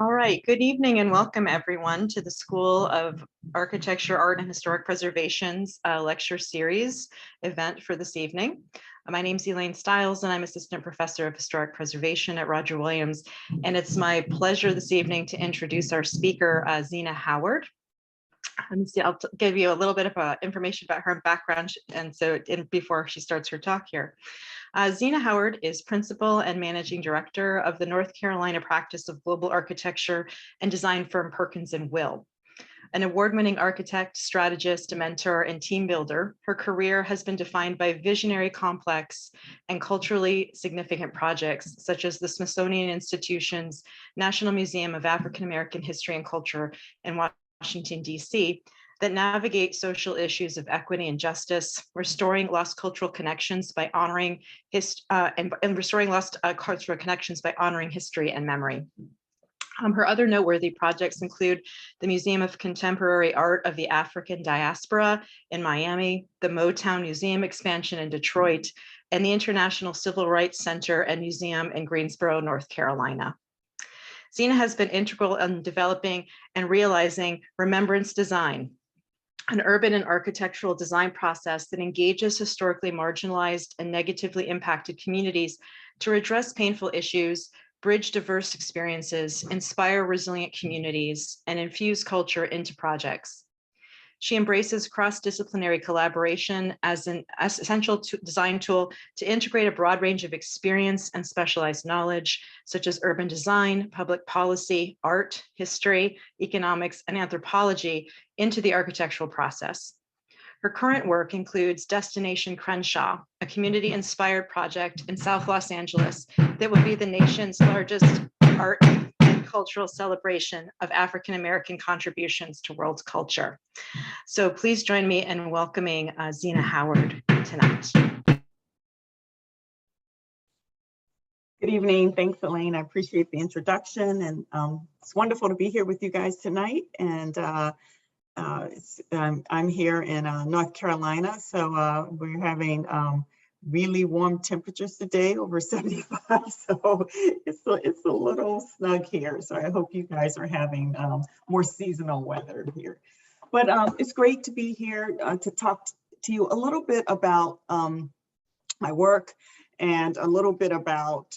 All right, good evening and welcome everyone to the School of Architecture, Art and Historic Preservation's lecture series event for this evening. My name is Elaine Stiles and I'm Assistant Professor of Historic Preservation at Roger Williams. And it's my pleasure this evening to introduce our speaker, Zena Howard. I'll give you a little bit of information about her background before she starts her talk here. Zena Howard is Principal and Managing Director of the North Carolina practice of global architecture and design firm Perkins and Will. An award-winning architect, strategist, mentor, and team builder, her career has been defined by visionary, complex, and culturally significant projects such as the Smithsonian Institution's National Museum of African American History and Culture in Washington, D.C., that navigate social issues of equity and justice, restoring lost cultural connections by honoring restoring lost cultural connections by honoring history and memory. Her other noteworthy projects include the Museum of Contemporary Art of the African Diaspora in Miami, the Motown Museum expansion in Detroit, and the International Civil Rights Center and Museum in Greensboro, North Carolina. Zena has been integral in developing and realizing Remembrance design, an urban and architectural design process that engages historically marginalized and negatively impacted communities to address painful issues, bridge diverse experiences, inspire resilient communities, and infuse culture into projects. She embraces cross-disciplinary collaboration as an essential design tool to integrate a broad range of experience and specialized knowledge, such as urban design, public policy, art, history, economics, and anthropology into the architectural process. Her current work includes Destination Crenshaw, a community-inspired project in South Los Angeles that will be the nation's largest art and cultural celebration of African-American contributions to world culture. So please join me in welcoming Zena Howard tonight. Good evening. Thanks, Elaine. I appreciate the introduction, and it's wonderful to be here with you guys tonight. And I'm here in North Carolina, so we're having really warm temperatures today, over 75. So it's a little snug here. So I hope you guys are having more seasonal weather here. But it's great to be here to talk to you a little bit about my work and a little bit about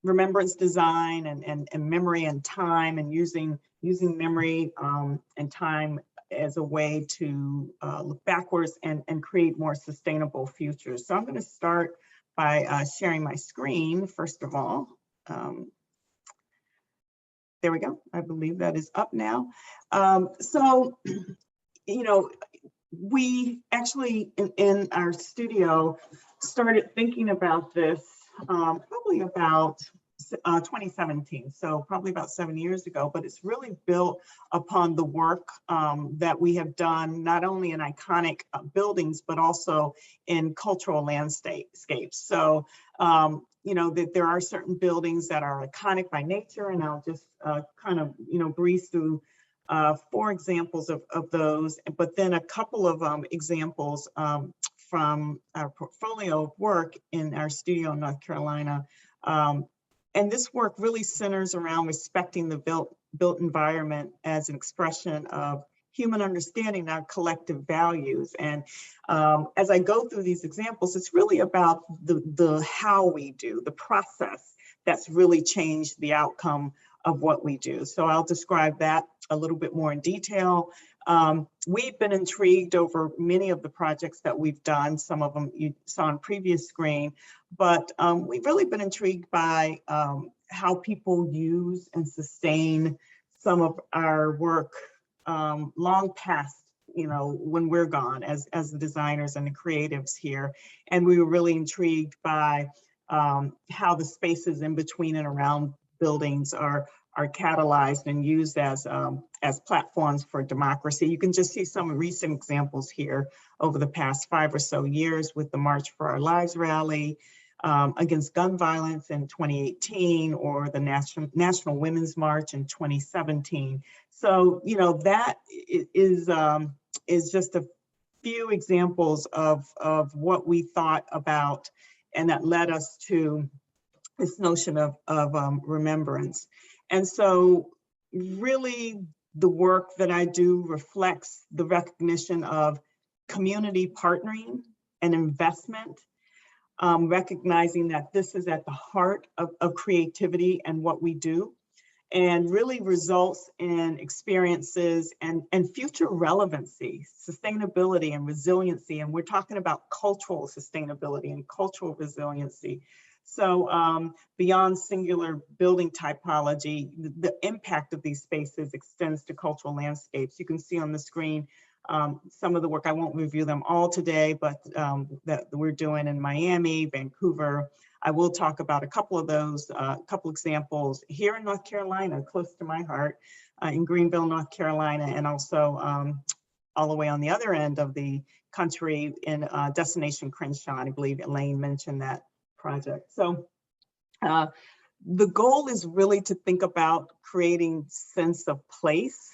remembrance design and memory and time, and using memory and time as a way to look backwards and create more sustainable futures. So I'm going to start by sharing my screen, first of all. There we go. I believe that is up now. We actually in our studio started thinking about this probably about 2017, so probably about 7 years ago, but it's really built upon the work that we have done, not only in iconic buildings, but also in cultural landscapes. So, that there are certain buildings that are iconic by nature, and I'll just kind of, breeze through 4 examples of those, but then a couple of examples from our portfolio of work in our studio in North Carolina. And this work really centers around respecting the built environment as an expression of human understanding, our collective values. And as I go through these examples, it's really about the how we do, the process that's really changed the outcome of what we do. So I'll describe that a little bit more in detail. We've been intrigued over many of the projects that we've done. Some of them you saw on previous screen, but we've really been intrigued by how people use and sustain some of our work long past, when we're gone as the designers and the creatives here. And we were really intrigued by how the spaces in between and around buildings are catalyzed and used as platforms for democracy. You can just see some recent examples here over the past 5 or so years with the March for Our Lives rally against gun violence in 2018, or the National Women's March in 2017. So, that is just a few examples of what we thought about, and that led us to this notion of remembrance. And so really the work that I do reflects the recognition of community partnering and investment, recognizing that this is at the heart of creativity and what we do, and really results in experiences and future relevancy, sustainability and resiliency. And we're talking about cultural sustainability and cultural resiliency. So beyond singular building typology, the impact of these spaces extends to cultural landscapes. You can see on the screen some of the work. I won't review them all today, but that we're doing in Miami, Vancouver. I will talk about a couple of those, couple examples here in North Carolina, close to my heart, in Greenville, North Carolina, and also all the way on the other end of the country in Destination Crenshaw. I believe Elaine mentioned that project. So the goal is really to think about creating sense of place.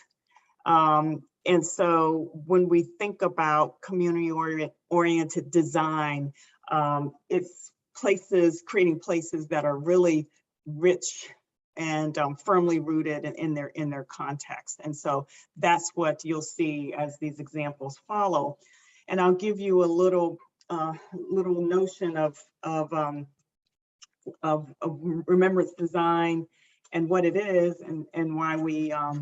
And so when we think about community-oriented design, it's creating places that are really rich and firmly rooted in their context. And so that's what you'll see as these examples follow. And I'll give you a little notion of remembrance design and what it is, and why we, I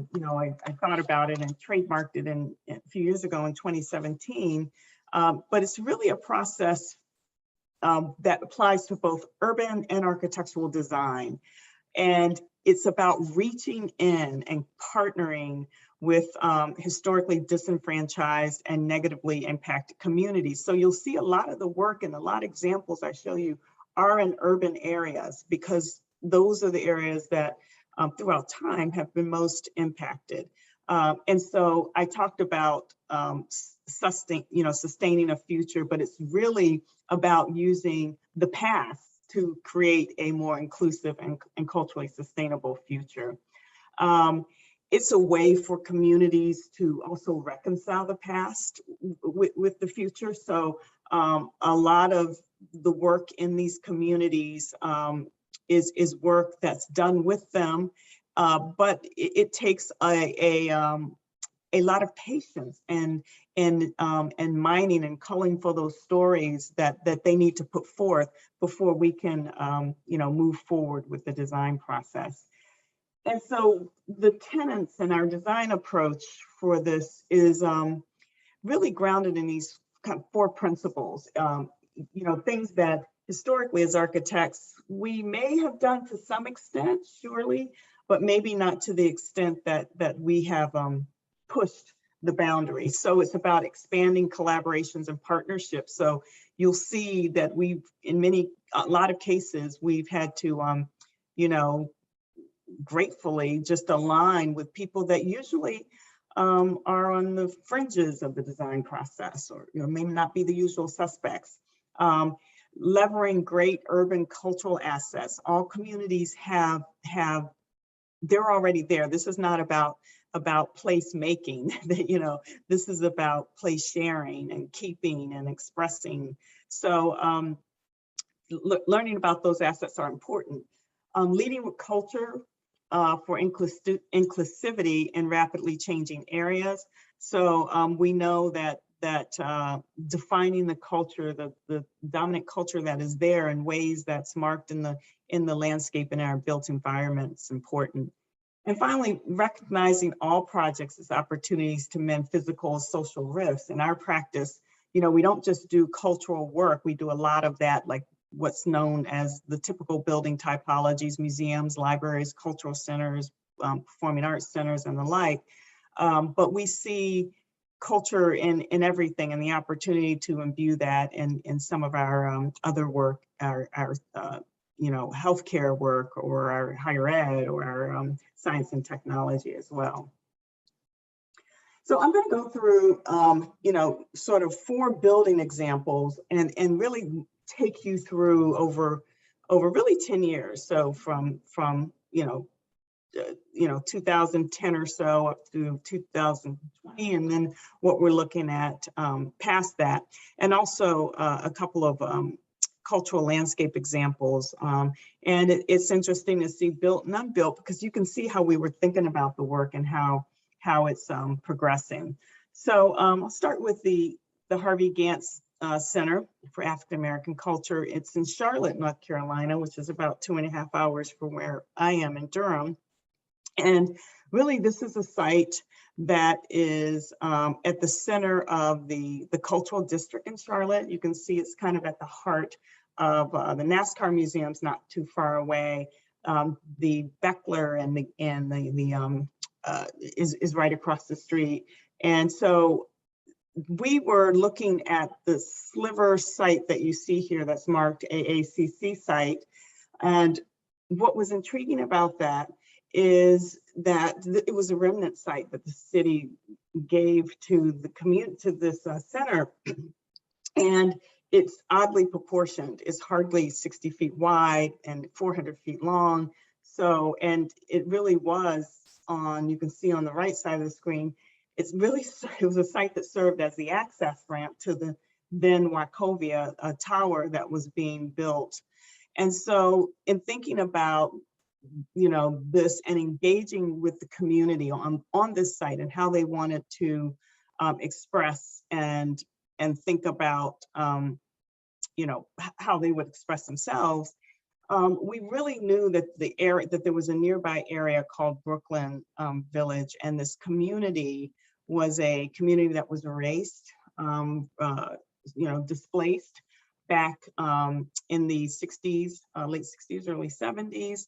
thought about it and trademarked it a few years ago in 2017. But it's really a process that applies to both urban and architectural design. And it's about reaching in and partnering with historically disenfranchised and negatively impacted communities. So you'll see a lot of the work and a lot of examples I show you are in urban areas, because those are the areas that throughout time have been most impacted. And so I talked about sustaining a future, but it's really about using the past to create a more inclusive and culturally sustainable future. It's a way for communities to also reconcile the past with the future. So a lot of the work in these communities is work that's done with them, but it takes a lot of patience and mining and culling for those stories that they need to put forth before we can move forward with the design process. And so the tenets and our design approach for this is really grounded in these kind of 4 principles. Things that historically as architects we may have done to some extent, surely, but maybe not to the extent that we have pushed the boundaries. So it's about expanding collaborations and partnerships. So you'll see that we've, in a lot of cases, we've had to, gratefully just align with people that usually are on the fringes of the design process, or may not be the usual suspects. Leveraging great urban cultural assets. All communities they're already there. This is not about place making. This is about place sharing and keeping and expressing. So learning about those assets are important. Leading with culture for inclusivity in rapidly changing areas. So we know that defining the culture, the dominant culture that is there in ways that's marked in the landscape in our built environment is important. And finally, recognizing all projects as opportunities to mend physical and social rifts. In our practice, we don't just do cultural work, we do a lot of that, like what's known as the typical building typologies, museums, libraries, cultural centers, performing arts centers, and the like. But we see culture in everything, and the opportunity to imbue that in some of our other work, our healthcare work, or our higher ed, or our science and technology as well. So I'm going to go through, sort of 4 building examples and really take you through over really 10 years. So from 2010 or so up to 2020, and then what we're looking at past that, and also a couple of cultural landscape examples. And it's interesting to see built and unbuilt, because you can see how we were thinking about the work and how it's progressing. So I'll start with the Harvey Gantz Center for African American Culture. It's in Charlotte, North Carolina, which is about 2.5 hours from where I am in Durham. And really, this is a site that is at the center of the cultural district in Charlotte. You can see it's kind of at the heart of the NASCAR museum's not too far away. The Beckler is right across the street. And so we were looking at the sliver site that you see here that's marked AACC site. And what was intriguing about that is that it was a remnant site that the city gave to the community, to this center. And it's oddly proportioned. It's hardly 60 feet wide and 400 feet long. So, and it really was on, you can see on the right side of the screen, it was a site that served as the access ramp to the then Wachovia tower that was being built. And so in thinking about, this and engaging with the community on this site and how they wanted to express and think about, how they would express themselves, we really knew that that there was a nearby area called Brooklyn Village, and this community was a community that was erased, displaced back in the 60s, late 60s, early 70s,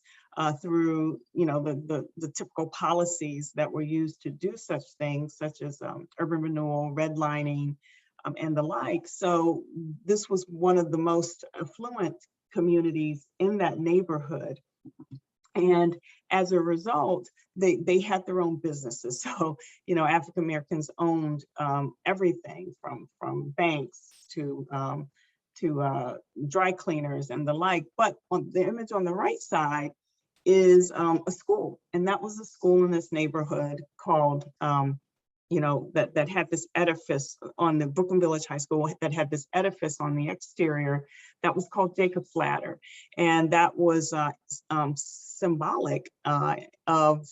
through the typical policies that were used to do such things, such as urban renewal, redlining, and the like. So this was one of the most affluent communities in that neighborhood. And as a result, they had their own businesses. So, African Americans owned everything from banks to dry cleaners and the like. But on the image on the right side is a school. And that was a school in this neighborhood called, that had this edifice on the Brooklyn Village High School, that had this edifice on the exterior that was called Jacob's Ladder. And that was symbolic of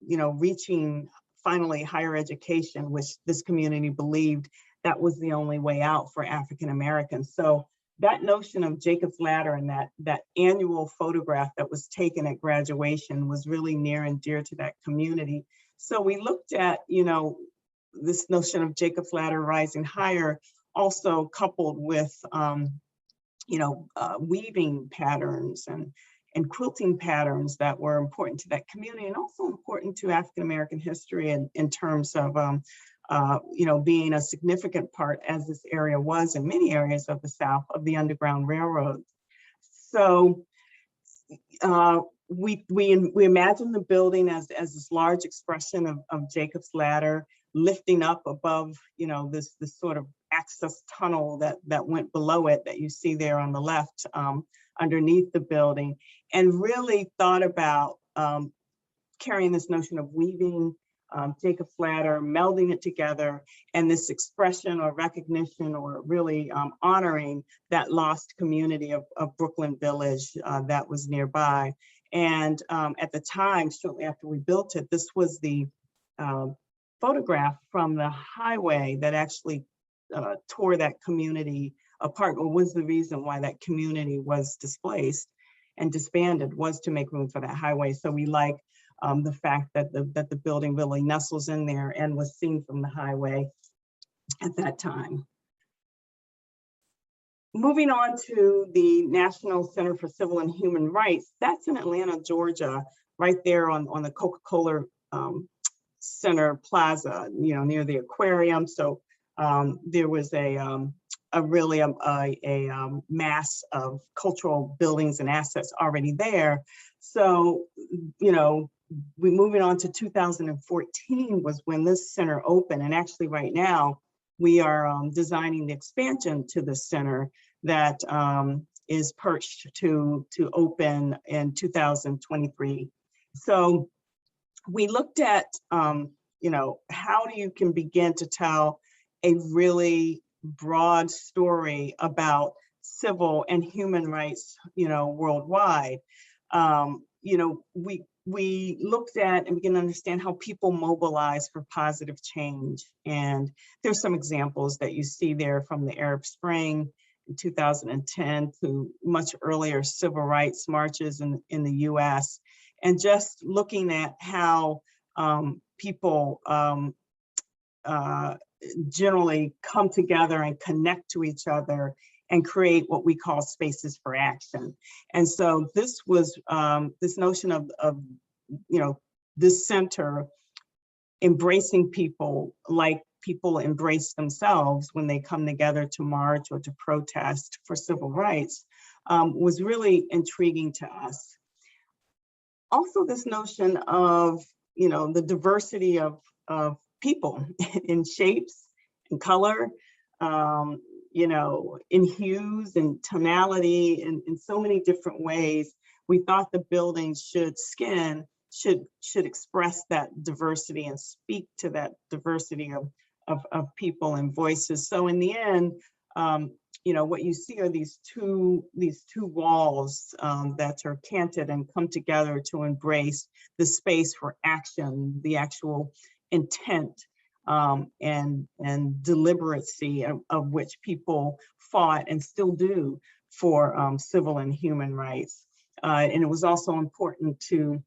reaching finally higher education, which this community believed that was the only way out for African Americans. So that notion of Jacob's Ladder and that annual photograph that was taken at graduation was really near and dear to that community. So we looked at, this notion of Jacob's Ladder rising higher, also coupled with, weaving patterns and quilting patterns that were important to that community, and also important to African American history in terms of, being a significant part, as this area was in many areas of the South, of the Underground Railroad. So we imagine the building as this large expression of Jacob's Ladder lifting up above, this sort of access tunnel that went below it that you see there on the left, underneath the building, and really thought about carrying this notion of weaving Jacob's Ladder, melding it together, and this expression or recognition or really honoring that lost community of Brooklyn Village that was nearby. And at the time, shortly after we built it, this was the photograph from the highway that actually tore that community apart, or was the reason why that community was displaced and disbanded, was to make room for that highway. So we like the fact that the building really nestles in there and was seen from the highway at that time. Moving on to the National Center for Civil and Human Rights, that's in Atlanta, Georgia, right there on the Coca-Cola Center Plaza, near the aquarium. So there was a mass of cultural buildings and assets already there. So, we moving on to 2014 was when this center opened. And actually right now we are designing the expansion to the center that is perched to open in 2023. So we looked at, how you can begin to tell a really broad story about civil and human rights, worldwide. We looked at and we can understand how people mobilize for positive change. And there's some examples that you see there from the Arab Spring in 2010 to much earlier civil rights marches in the US. And just looking at how people generally come together and connect to each other and create what we call spaces for action. And so this was this notion of this center embracing people like people embrace themselves when they come together to march or to protest for civil rights, was really intriguing to us. Also, this notion of the diversity of people in shapes and color, in hues and tonality, and in so many different ways. We thought the building should express that diversity and speak to that diversity of people and voices. So in the end, what you see are these two walls that are canted and come together to embrace the space for action, the actual intent and deliberacy of which people fought and still do for civil and human rights. And it was also important to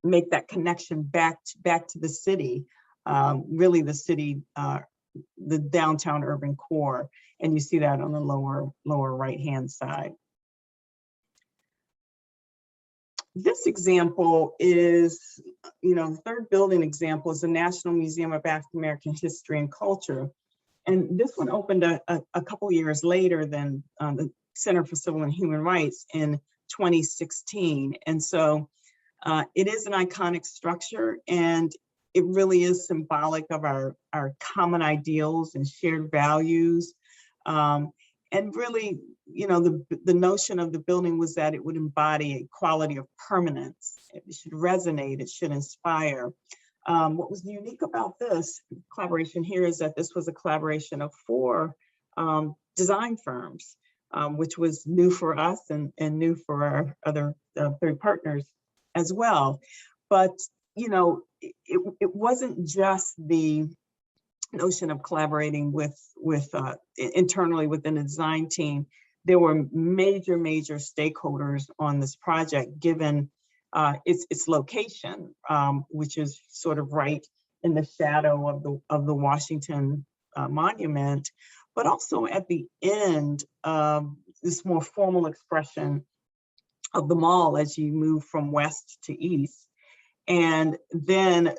make that connection back to the city, really the city, the downtown urban core. And you see that on the lower right-hand side. This example is, the third building example is the National Museum of African American History and Culture. And this one opened a couple years later than the Center for Civil and Human Rights in 2016. And so it is an iconic structure, and it really is symbolic of our common ideals and shared values. And really, the notion of the building was that it would embody a quality of permanence. It should resonate, it should inspire. What was unique about this collaboration here is that this was a collaboration of 4 design firms, which was new for us and new for our other 3 partners as well. But, it wasn't just the notion of collaborating with internally within the design team. There were major stakeholders on this project, given its location, which is sort of right in the shadow of the Washington Monument, but also at the end of this more formal expression of the mall as you move from west to east. And then,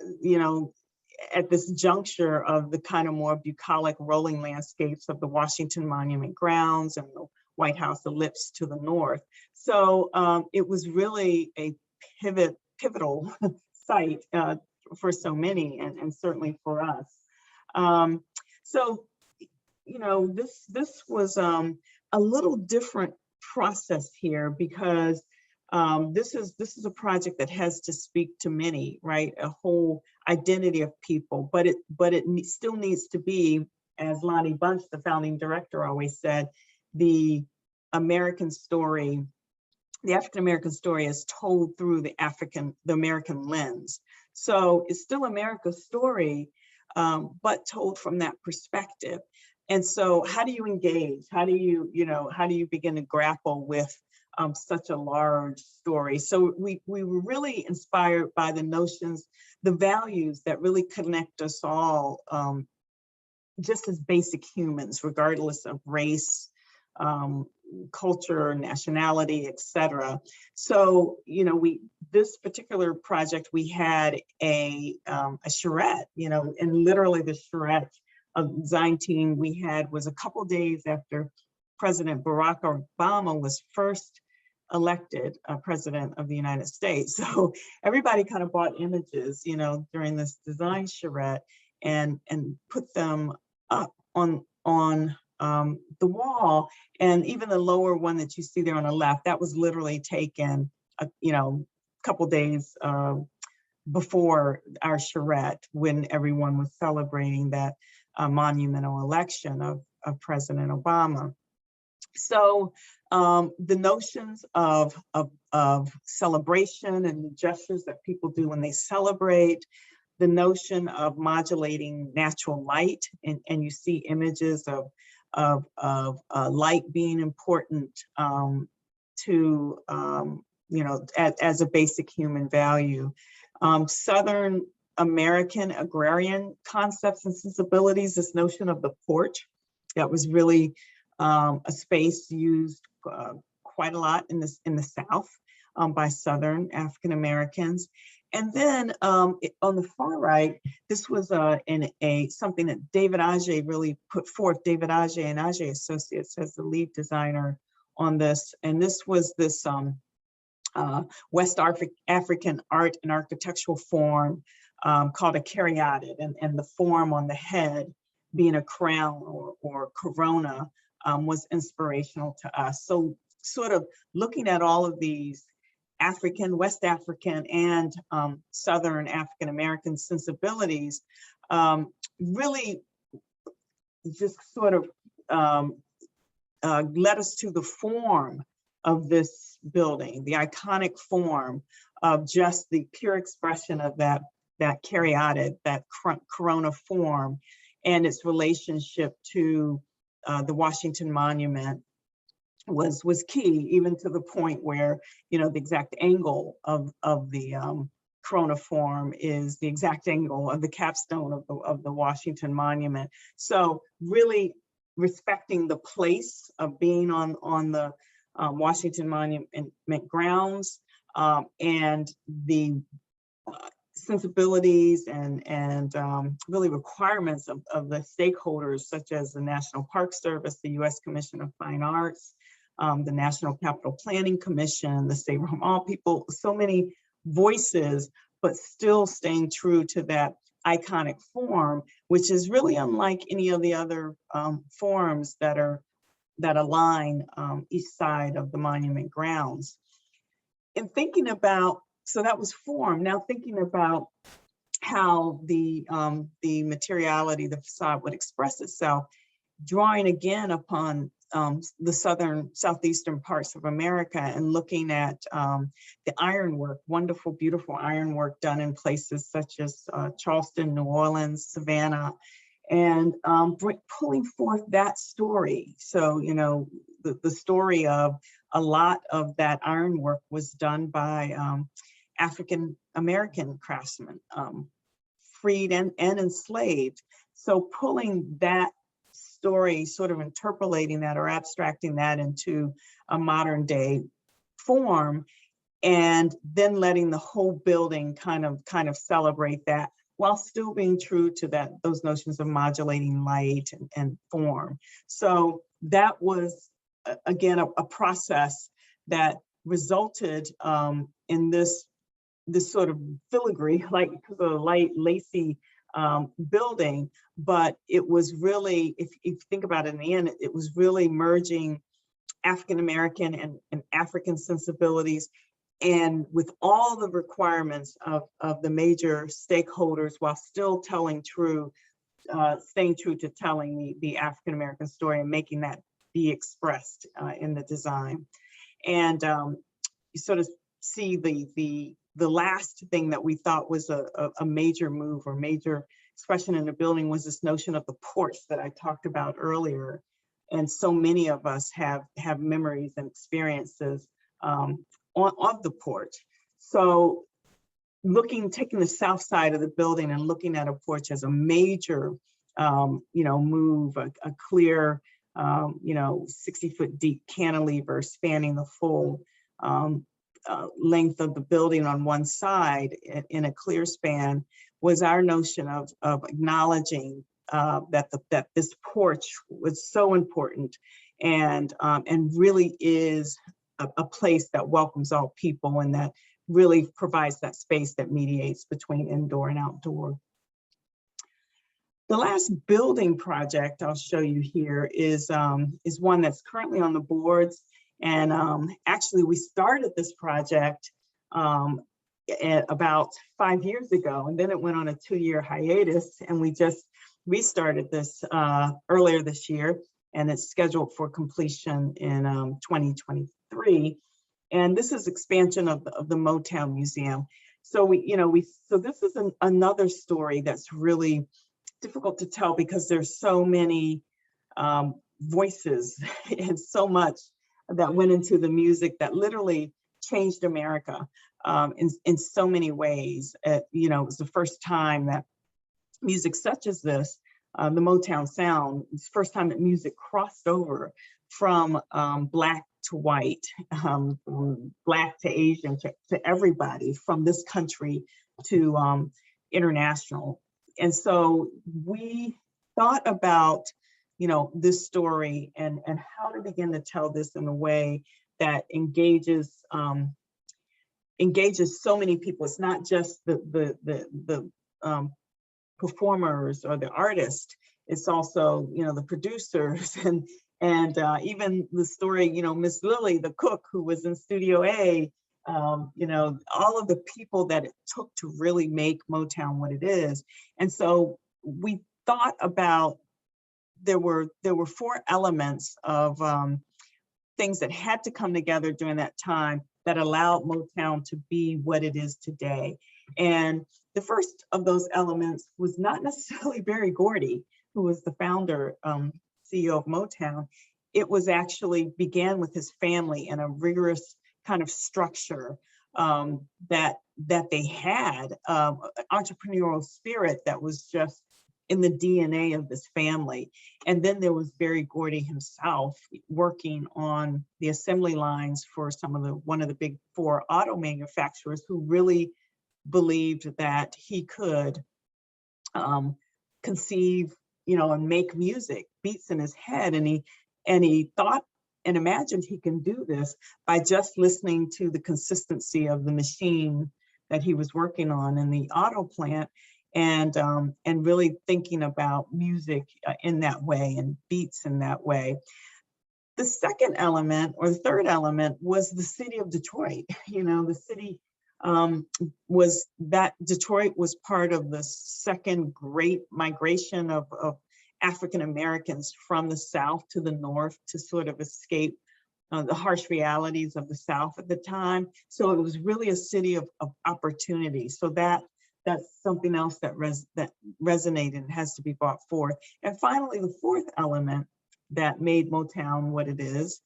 at this juncture of the kind of more bucolic rolling landscapes of the Washington Monument grounds and the White House ellipse to the north. So it was really a pivotal site for so many, and certainly for us. This was a little different process here, because this is a project that has to speak to many, right? A whole identity of people, but it still needs to be, as Lonnie Bunch, the founding director, always said, the American story, the African American story is told through the American lens. So it's still America's story, but told from that perspective. And so how do you engage? How do you begin to grapple with such a large story? So we were really inspired by the notions, the values that really connect us all, just as basic humans, regardless of race, culture, nationality, etc. So, this particular project, we had a charrette, and literally the charrette of the design team we had was a couple days after President Barack Obama was first elected president of the United States. So everybody kind of bought images, during this design charrette and put them up on the wall. And even the lower one that you see there on the left, that was literally taken, a couple days before our charrette, when everyone was celebrating that monumental election of President Obama. So the notions of celebration and the gestures that people do when they celebrate, the notion of modulating natural light, and you see images of light being important to as a basic human value. Southern American agrarian concepts and sensibilities, this notion of the porch, that was really a space used quite a lot in the South by Southern African Americans. And then on the far right, this was something that David Adjaye really put forth. David Adjaye and Adjaye Associates as the lead designer on this. And this was this West African art and architectural form called a caryatid, and the form on the head being a crown or corona was inspirational to us. So sort of looking at all of these African, West African, and Southern African American sensibilities really just sort of led us to the form of this building, the iconic form of just the pure expression of that caryatid, that corona form, and its relationship to the Washington Monument was key, even to the point where, the exact angle of the corona form is the exact angle of the capstone of the Washington Monument. So really respecting the place of being on the Washington Monument grounds, and the sensibilities and really requirements of the stakeholders, such as the National Park Service, the U.S. Commission of Fine Arts, the National Capital Planning Commission, the State Home, all people, so many voices, but still staying true to that iconic form, which is really unlike any of the other forms that align each side of the monument grounds. In thinking about, so that was form. Now thinking about how the materiality, the facade would express itself, drawing again upon the southeastern parts of America and looking at the ironwork, wonderful, beautiful ironwork done in places such as Charleston, New Orleans, Savannah, and pulling forth that story. So, the story of a lot of that ironwork was done by African American craftsmen, freed and enslaved. So pulling that story, sort of interpolating that or abstracting that into a modern day form, and then letting the whole building kind of celebrate that, while still being true to those notions of modulating light and form. So that was, again, a process that resulted in this sort of filigree, like the light, lacy building. But it was really, if you think about it in the end, it was really merging African American and African sensibilities, and with all the requirements of the major stakeholders, while still staying true to telling the African American story and making that be expressed in the design. And you sort of see the last thing that we thought was a major move or major expression in the building was this notion of the porch that I talked about earlier. And so many of us have memories and experiences of the porch. So taking the south side of the building and looking at a porch as a major move, a clear 60-foot deep cantilever spanning the full length of the building on one side in a clear span, was our notion of acknowledging that this porch was so important and really is a place that welcomes all people, and that really provides that space that mediates between indoor and outdoor. The last building project I'll show you here is one that's currently on the boards. And actually, we started this project about 5 years ago, and then it went on a 2-year hiatus, and we just restarted this earlier this year. and it's scheduled for completion in 2023. And this is expansion of the Motown Museum. So so this is another story that's really difficult to tell because there's so many voices and so much that went into the music that literally changed America in so many ways. It was the first time that music such as this, the Motown sound, it's the first time that music crossed over from Black to white, Black to Asian, to everybody, from this country to international. And so we thought about, this story and how to begin to tell this in a way that engages so many people. It's not just the performers or the artist. It's also, the producers and even the story, Miss Lily, the cook who was in Studio A, all of the people that it took to really make Motown what it is. And so we thought about, there were 4 elements of things that had to come together during that time that allowed Motown to be what it is today. And the first of those elements was not necessarily Berry Gordy, who was the founder, CEO of Motown. It was actually began with his family and a rigorous kind of structure that they had, entrepreneurial spirit that was just in the DNA of this family. And then there was Berry Gordy himself working on the assembly lines for one of the big 4 auto manufacturers, who really believed that he could conceive, and make music, beats in his head. And he thought and imagined he can do this by just listening to the consistency of the machine that he was working on in the auto plant, and really thinking about music in that way and beats in that way. The second element, or the third element, was the city of Detroit. The city was that Detroit was part of the second great migration of African Americans from the South to the North to sort of escape the harsh realities of the South at the time. So it was really a city of opportunity. So that's something else that resonated and has to be brought forth. And finally, the fourth element that made Motown what it is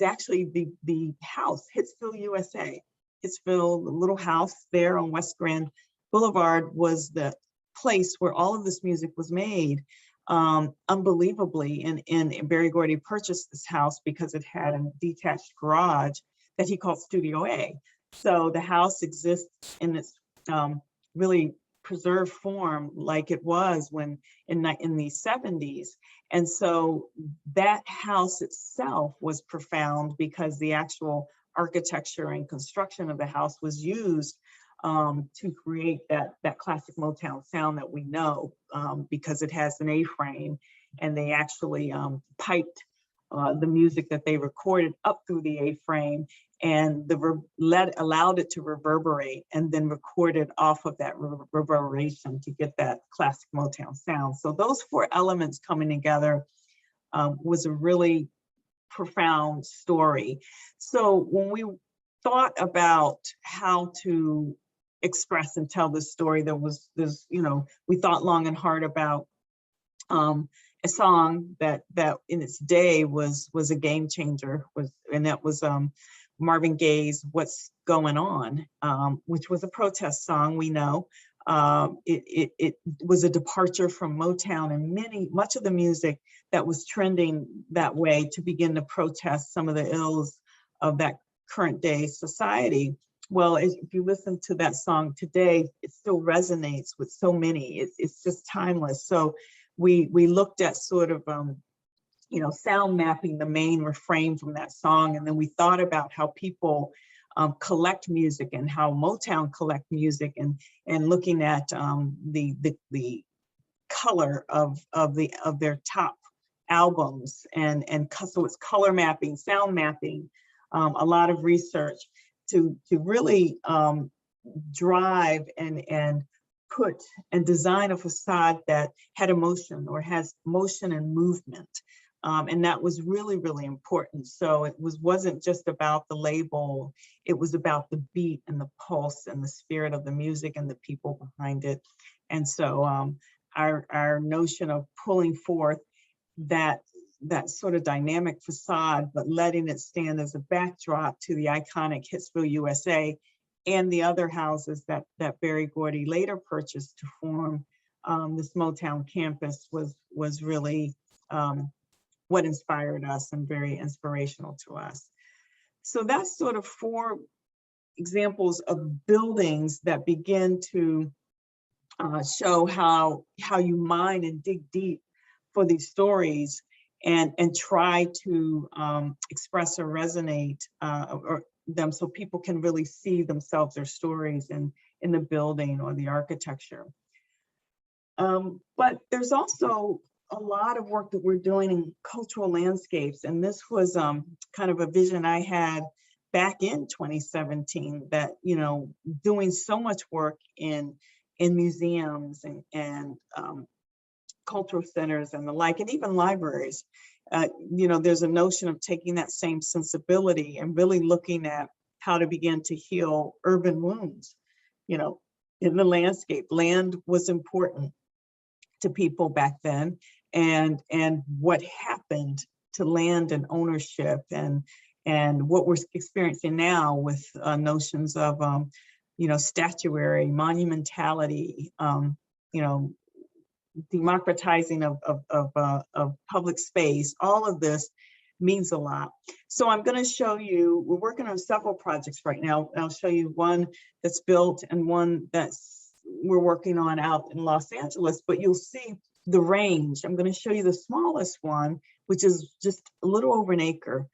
actually the house, Hitsville, USA. Hitsville, the little house there on West Grand Boulevard, was the place where all of this music was made. Unbelievably, and Berry Gordy purchased this house because it had a detached garage that he called Studio A. So the house exists in its really preserved form like it was when in the 70s. And so that house itself was profound because the actual architecture and construction of the house was used to create that classic Motown sound that we know, because it has an A-frame, and they actually piped the music that they recorded up through the A-frame, and allowed it to reverberate, and then recorded off of that reverberation to get that classic Motown sound. So those 4 elements coming together was a really profound story. So when we thought about how to express and tell this story, we thought long and hard about a song that in its day was a game changer, and that was Marvin Gaye's "What's Going On," which was a protest song. We know it was a departure from Motown and much of the music that was trending that way to begin to protest some of the ills of that current day society. Well, if you listen to that song today, it still resonates with so many. It's just timeless. So we looked at sort of sound mapping the main refrain from that song, and then we thought about how people collect music and how Motown collect music, and looking at the color of their top albums, and so it's color mapping, sound mapping, a lot of research to really drive and put and design a facade that had emotion, or has motion and movement. And that was really, really important. So it wasn't just about the label, it was about the beat and the pulse and the spirit of the music and the people behind it. And so our notion of pulling forth that sort of dynamic facade, but letting it stand as a backdrop to the iconic Hitsville, USA, and the other houses that Berry Gordy later purchased to form this Motown campus was really what inspired us and very inspirational to us. So that's sort of 4 examples of buildings that begin to show how you mine and dig deep for these stories and try to express or resonate or them so people can really see themselves or stories in the building or the architecture. But there's also a lot of work that we're doing in cultural landscapes. And this was kind of a vision I had back in 2017 that, you know, doing so much work in museums and cultural centers and the like, and even libraries. You know, there's a notion of taking that same sensibility and really looking at how to begin to heal urban wounds. You know, in the landscape, land was important to people back then, and what happened to land and ownership, and what we're experiencing now with notions of you know, statuary, monumentality, you know, democratizing of public space. All of this means a lot. So I'm going to show you, we're working on several projects right now. I'll show you one that's built and one that's we're working on out in Los Angeles, but you'll see the range. I'm going to show you the smallest one, which is just a little over an acre,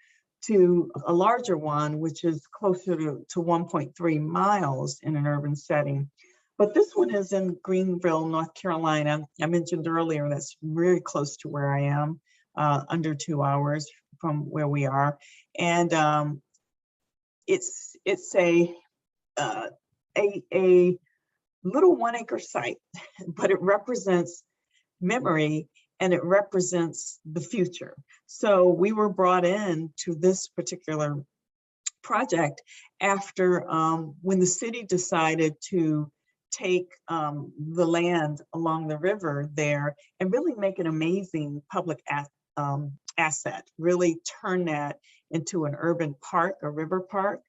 to a larger one, which is closer to 1.3 miles in an urban setting. But this one is in Greenville, North Carolina. I mentioned earlier, that's very close to where I am, under 2 hours from where we are. And it's a little 1 acre site, but it represents memory and it represents the future. So we were brought in to this particular project after when the city decided to take the land along the river there and really make an amazing public asset, really turn that into an urban park, a river park.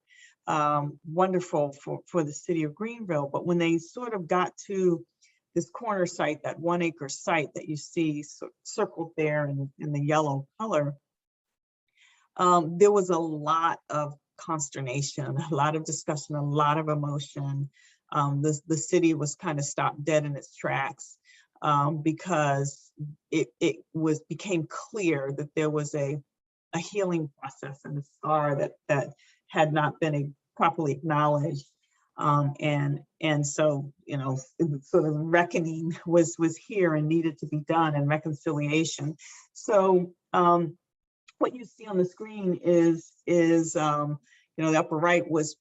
Wonderful for the city of Greenville. But when they sort of got to this corner site, that 1 acre site that you see circled there in the yellow color, there was a lot of consternation, a lot of discussion, a lot of emotion. The city was kind of stopped dead in its tracks because it became clear that there was a healing process and a scar that had not been properly acknowledged. And so, you know, sort of reckoning was here and needed to be done, and reconciliation. So what you see on the screen is you know, the upper right was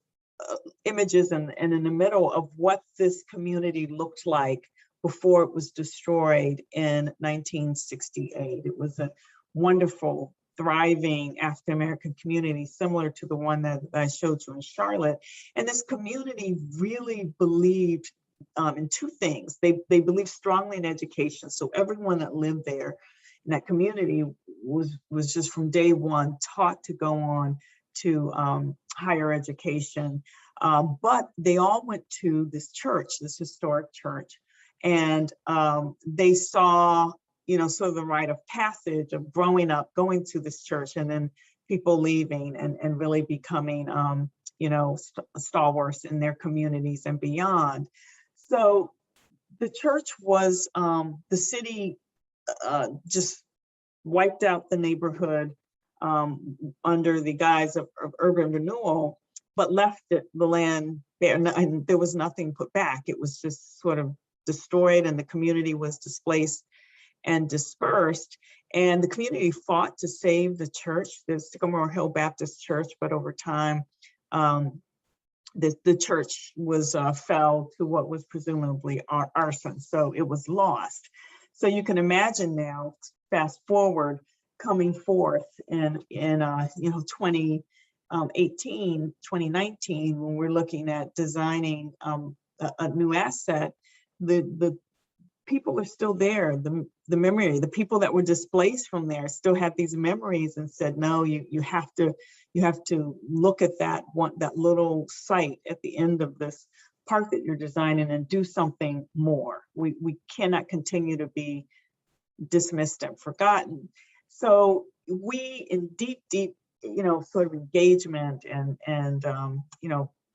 images, and in the middle of what this community looked like before it was destroyed in 1968. It was a wonderful, thriving African-American community, similar to the one that I showed you in Charlotte. And this community really believed in 2 things. They believed strongly in education. So everyone that lived there in that community was just from day one taught to go on to higher education. But they all went to this church, this historic church, and they saw, you know, sort of the rite of passage of growing up, going to this church, and then people leaving and really becoming, you know, stalwarts in their communities and beyond. So the church was, the city just wiped out the neighborhood under the guise of urban renewal, but left the land there, and there was nothing put back. It was just sort of destroyed, and the community was displaced and dispersed. And the community fought to save the church, the Sycamore Hill Baptist Church, but over time, the church was fell to what was presumably arson, so it was lost. So you can imagine now, fast forward coming forth in 2019, when we're looking at designing a new asset, the people are still there. The memory, the people that were displaced from there still had these memories and said, no, you have to look at that little site at the end of this park that you're designing and do something more. We cannot continue to be dismissed and forgotten. So we, in deep, sort of engagement and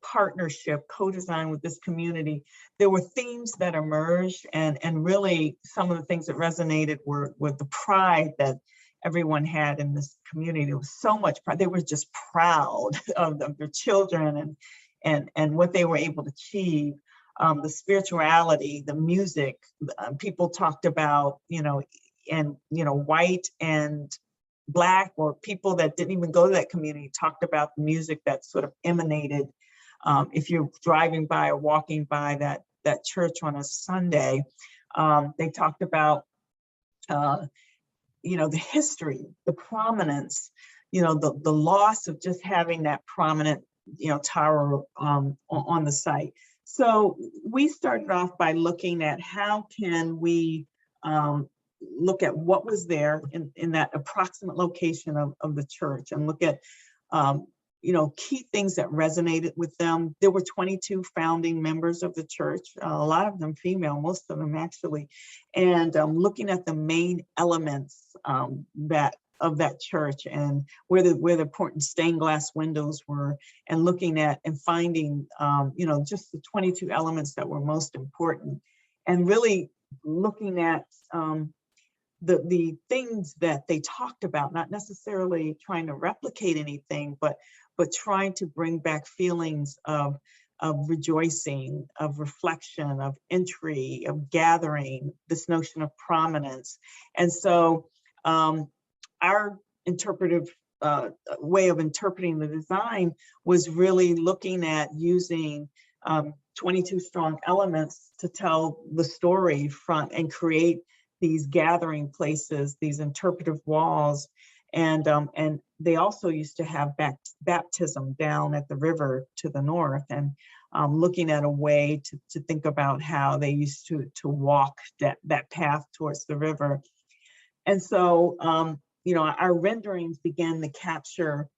partnership, co-design with this community, there were themes that emerged, and really some of the things that resonated were the pride that everyone had in this community. There was so much pride. They were just proud of their children and what they were able to achieve. The spirituality, the music, people talked about, white and Black, or people that didn't even go to that community talked about the music that sort of emanated. If you're driving by or walking by that church on a Sunday, they talked about, the history, the prominence, the loss of just having that prominent, tower on the site. So we started off by looking at how can we look at what was there in that approximate location of the church, and look at key things that resonated with them. There were 22 founding members of the church, a lot of them female, most of them actually, and looking at the main elements of that church, and where the important stained glass windows were, and looking at and finding just the 22 elements that were most important, and really looking at the things that they talked about, not necessarily trying to replicate anything, but trying to bring back feelings of rejoicing, of reflection, of entry, of gathering, this notion of prominence. And so our interpretive way of interpreting the design was really looking at using 22 strong elements to tell the story front and create these gathering places, these interpretive walls. And they also used to have baptism down at the river to the north, and looking at a way to think about how they used to walk that path towards the river. And so, our renderings began to capture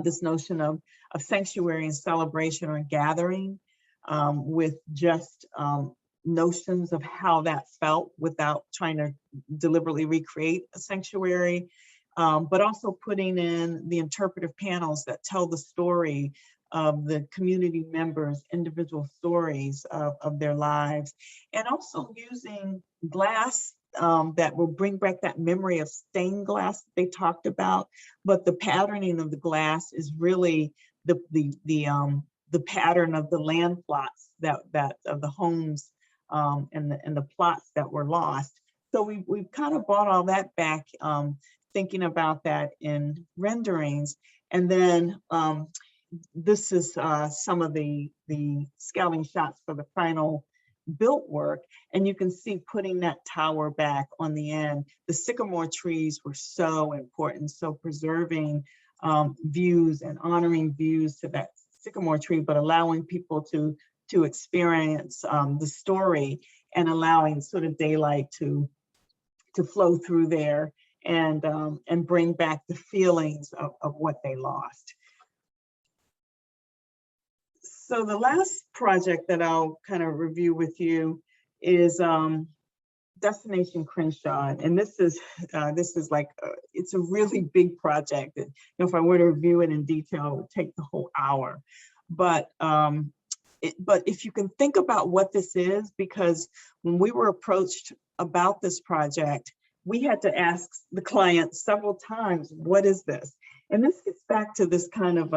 this notion of sanctuary and celebration or gathering, with just notions of how that felt without trying to deliberately recreate a sanctuary, but also putting in the interpretive panels that tell the story of the community members' individual stories of their lives, and also using glass that will bring back that memory of stained glass that they talked about. But the patterning of the glass is really the pattern of the land plots that of the homes and the plots that were lost. So we've kind of brought all that back, thinking about that in renderings. And then this is some of the scouting shots for the final built work. And you can see putting that tower back on the end. The sycamore trees were so important. So preserving views and honoring views to that sycamore tree, but allowing people to experience the story, and allowing sort of daylight to flow through there, and bring back the feelings of what they lost. So the last project that I'll kind of review with you is Destination Crenshaw, and this is like it's a really big project. And, if I were to review it in detail, it would take the whole hour. But if you can think about what this is, because when we were approached about this project, we had to ask the client several times, what is this? And this gets back to this kind of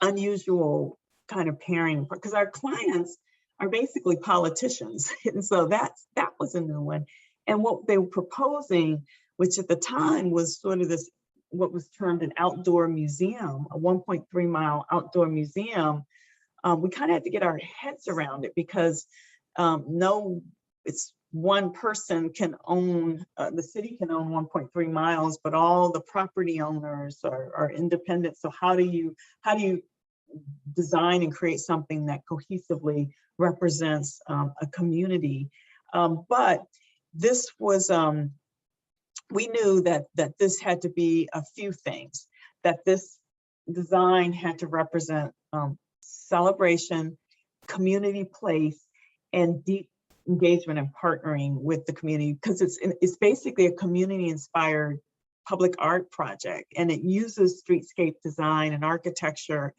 unusual kind of pairing, because our clients are basically politicians. And so that was a new one. And what they were proposing, which at the time was sort of this, what was termed an outdoor museum, a 1.3 mile outdoor museum, we kind of had to get our heads around it, because it's one person can own, the city can own 1.3 miles, but all the property owners are independent. So how do you design and create something that cohesively represents a community? But this was, we knew that this had to be a few things, that this design had to represent celebration, community place, and deep engagement and partnering with the community, because it's basically a community-inspired public art project, and it uses streetscape design and architecture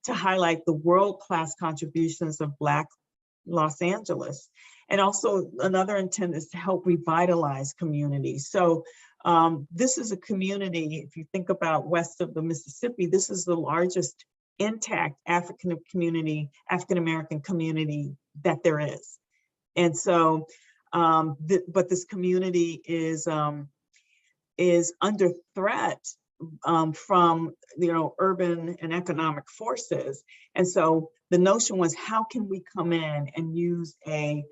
to highlight the world-class contributions of Black Los Angeles. And also another intent is to help revitalize communities. So this is a community, if you think about west of the Mississippi, this is the largest intact African American community that there is. And so, but this community is under threat from, you know, urban and economic forces. And so the notion was, how can we come in and use a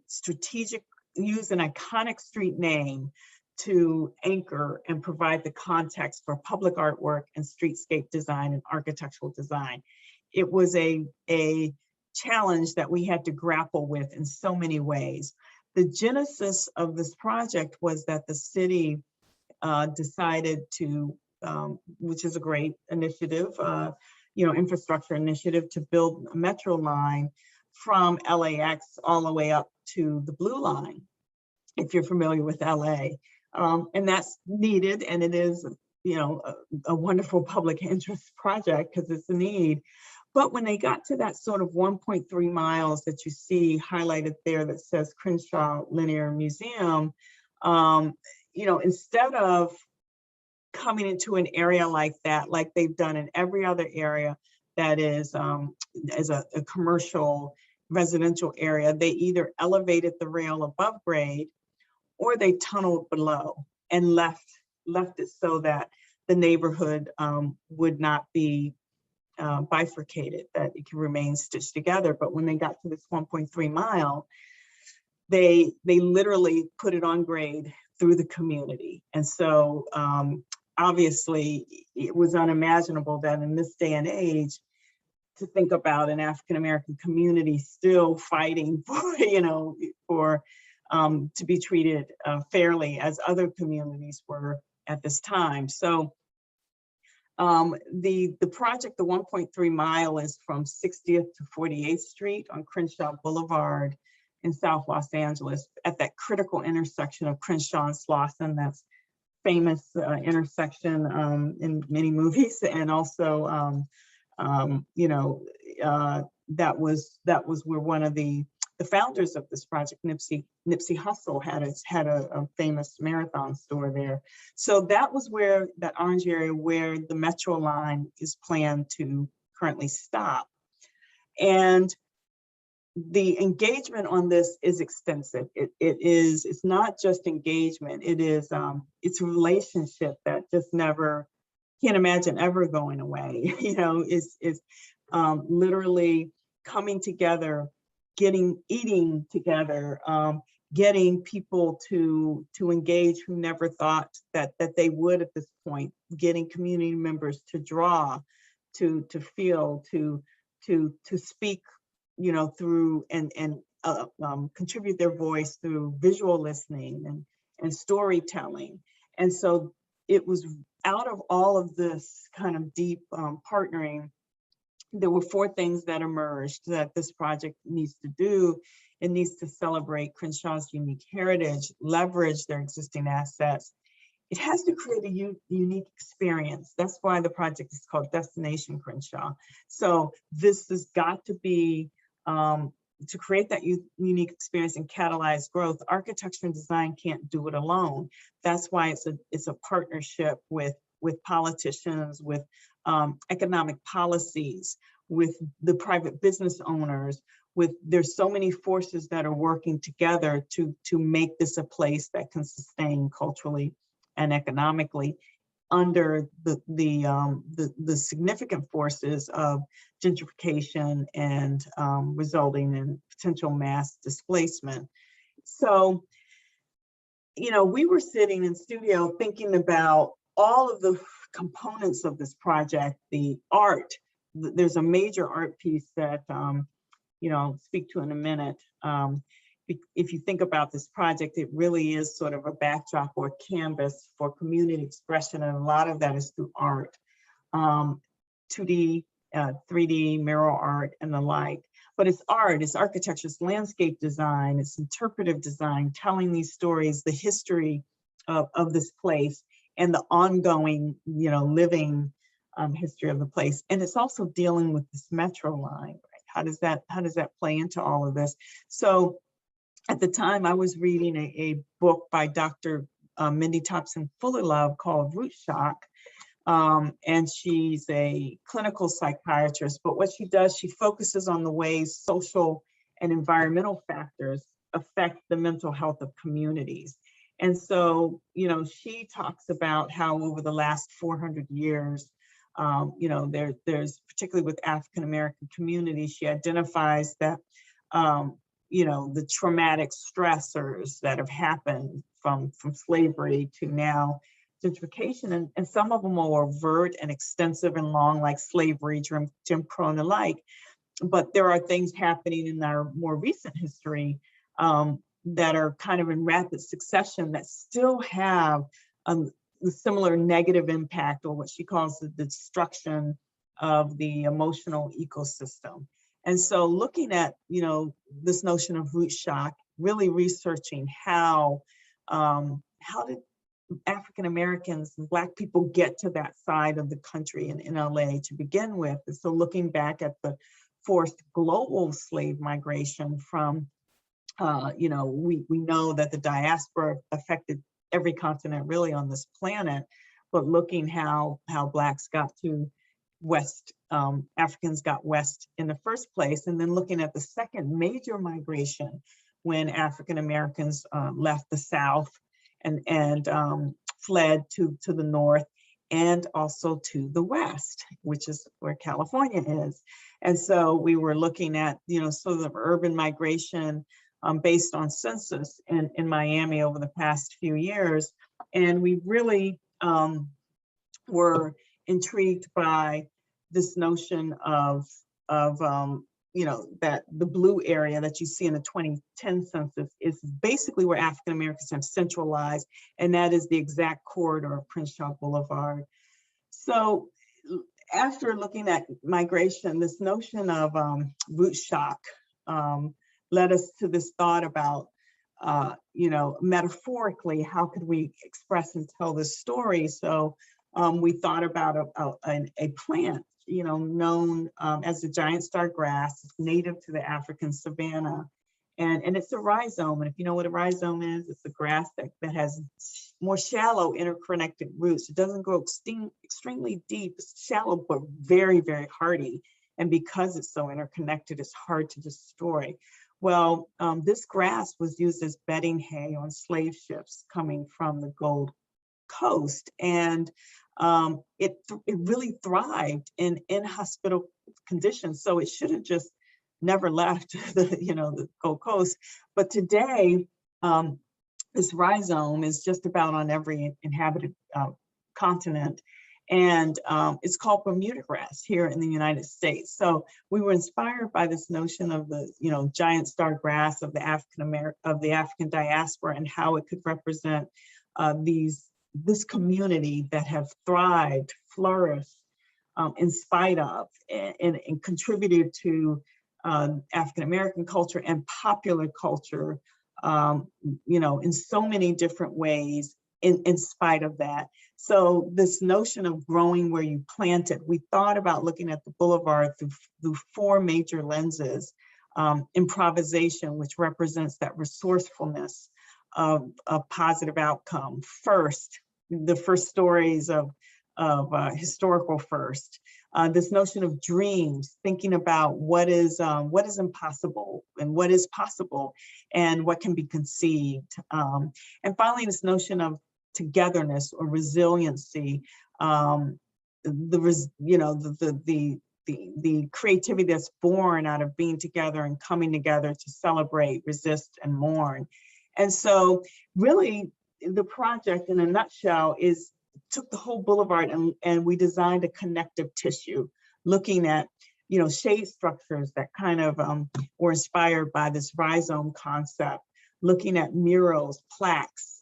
strategic, use an iconic street name to anchor and provide the context for public artwork and streetscape design and architectural design. It was a challenge that we had to grapple with in so many ways. The genesis of this project was that the city decided to, which is a great initiative, you know, infrastructure initiative, to build a metro line from LAX all the way up to the Blue Line, if you're familiar with LA. And that's needed, and it is, you know, a wonderful public interest project because it's a need. But when they got to that sort of 1.3 miles that you see highlighted there that says Crenshaw Linear Museum, you know, instead of coming into an area like that, like they've done in every other area that is as a commercial residential area, they either elevated the rail above grade or they tunneled below and left it so that the neighborhood would not be bifurcated, that it can remain stitched together. But when they got to this 1.3 mile, they literally put it on grade through the community. And so obviously it was unimaginable that in this day and age to think about an African-American community still fighting for, you know, for to be treated fairly as other communities were at this time. So the project, the 1.3 mile, is from 60th to 48th Street on Crenshaw Boulevard in South Los Angeles, at that critical intersection of Crenshaw and Slauson, that's famous intersection in many movies, and also you know, that was where one of the founders of this project, Nipsey Hussle, had a famous marathon store there. So that was where, that orange area where the Metro line is planned to currently stop. And the engagement on this is extensive. It's not just engagement, it's a relationship that just never, can't imagine ever going away. You know, it's literally coming together, eating together, getting people to engage who never thought that they would at this point, getting community members to draw, to feel, to speak, you know, through and contribute their voice through visual listening and storytelling. And so it was out of all of this kind of deep partnering, there were 4 things that emerged that this project needs to do. It needs to celebrate Crenshaw's unique heritage, leverage their existing assets. It has to create a unique experience. That's why the project is called Destination Crenshaw. So this has got to be, to create that unique experience and catalyze growth. Architecture and design can't do it alone. That's why it's a partnership with politicians, with economic policies, with the private business owners, there's so many forces that are working together to make this a place that can sustain culturally and economically. under the significant forces of gentrification and resulting in potential mass displacement. So, you know, we were sitting in studio thinking about all of the components of this project, the art. There's a major art piece that, you know, I'll speak to in a minute. If you think about this project, it really is sort of a backdrop or canvas for community expression, and a lot of that is through art, 2D, 3D, mural art, and the like. But it's art, it's architecture, it's landscape design, it's interpretive design, telling these stories, the history of this place, and the ongoing, you know, living history of the place. And it's also dealing with this metro line, right? How does that play into all of this? So at the time, I was reading a book by Dr. Mindy Thompson Fullerlove called Root Shock. And she's a clinical psychiatrist, but what she does, she focuses on the ways social and environmental factors affect the mental health of communities. And so, you know, she talks about how over the last 400 years, you know, there's particularly with African-American communities, she identifies that, you know, the traumatic stressors that have happened from slavery to now gentrification, and some of them are overt and extensive and long, like slavery, Jim Crow and the like. But there are things happening in our more recent history that are kind of in rapid succession that still have the similar negative impact, or what she calls the destruction of the emotional ecosystem. And so looking at, you know, this notion of root shock, really researching how did African Americans and Black people get to that side of the country in LA to begin with. And so looking back at the forced global slave migration from, you know, we know that the diaspora affected every continent really on this planet, but looking how Blacks got to West, Africans got West in the first place, and then looking at the second major migration when African Americans left the South and fled to the North and also to the West, which is where California is. And so we were looking at, you know, sort of urban migration based on census in Miami over the past few years. And we really were intrigued by this notion of you know, that the blue area that you see in the 2010 census is basically where African Americans have centralized, and that is the exact corridor of Crenshaw Boulevard. So after looking at migration, this notion of root shock led us to this thought about, you know, metaphorically, how could we express and tell this story? So we thought about a plant, you know, known as the giant star grass. It's native to the African savanna, and it's a rhizome. And if you know what a rhizome is, it's a grass that has more shallow interconnected roots. It doesn't grow extremely deep. It's shallow, but very, very hardy. And because it's so interconnected, it's hard to destroy. Well, this grass was used as bedding hay on slave ships coming from the Gold Coast, and it really thrived in inhospitable conditions. So it should have just never left the Gold Coast. But today, this rhizome is just about on every inhabited continent, and it's called Bermuda grass here in the United States. So we were inspired by this notion of the giant star grass of the African diaspora, and how it could represent this community that have thrived, flourished in spite of, and contributed to African American culture and popular culture, in so many different ways. In spite of that. So this notion of growing where you plant it, we thought about looking at the boulevard through four major lenses. Improvisation, which represents that resourcefulness of a positive outcome. First, the first stories of historical first. This notion of dreams, thinking about what is impossible and what is possible and what can be conceived. And finally, this notion of togetherness or resiliency, the creativity that's born out of being together and coming together to celebrate, resist, and mourn. And so really the project in a nutshell took the whole boulevard and we designed a connective tissue, looking at shade structures that kind of were inspired by this rhizome concept, looking at murals, plaques,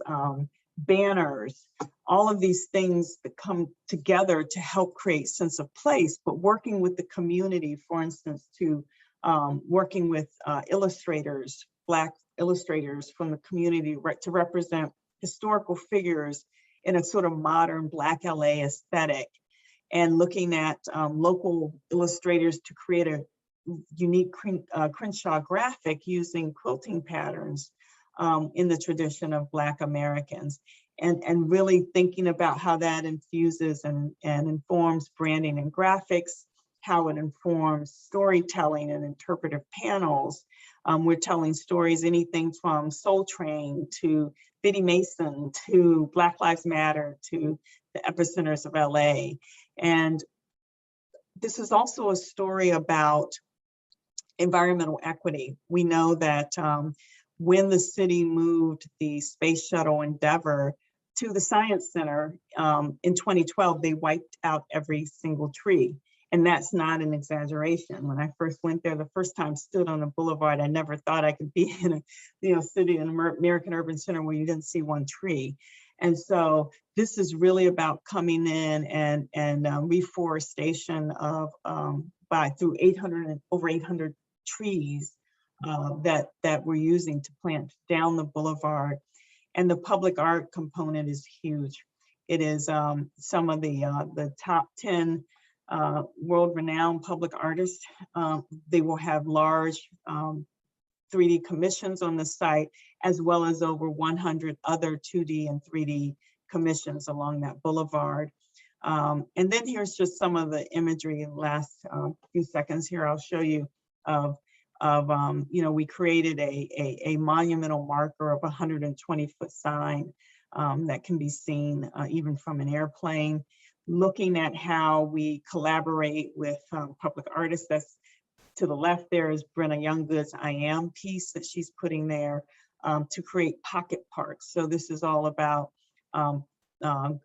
banners, all of these things that come together to help create sense of place, but working with the community, for instance, to working with illustrators, Black illustrators from the community to represent historical figures in a sort of modern Black LA aesthetic, and looking at local illustrators to create a unique Crenshaw graphic using quilting patterns in the tradition of Black Americans, and really thinking about how that infuses and informs branding and graphics, how it informs storytelling and interpretive panels. We're telling stories, anything from Soul Train to Biddy Mason to Black Lives Matter to the epicenters of LA. And this is also a story about environmental equity. We know that when the city moved the Space Shuttle Endeavour to the Science Center in 2012, they wiped out every single tree. And that's not an exaggeration. When I first went there, the first time stood on a boulevard, I never thought I could be in a city, an American urban center where you didn't see one tree. And so this is really about coming in and reforestation of through over 800 trees that we're using to plant down the boulevard. And the public art component is huge. It is some of the top 10 world-renowned public artists. They will have large 3D commissions on the site, as well as over 100 other 2D and 3D commissions along that boulevard. And then here's just some of the imagery in the last few seconds here. I'll show you we created a monumental marker of a 120-foot sign that can be seen even from an airplane, looking at how we collaborate with public artists. That's to the left there is Brenna Younggood's I Am piece that she's putting there to create pocket parks. So this is all about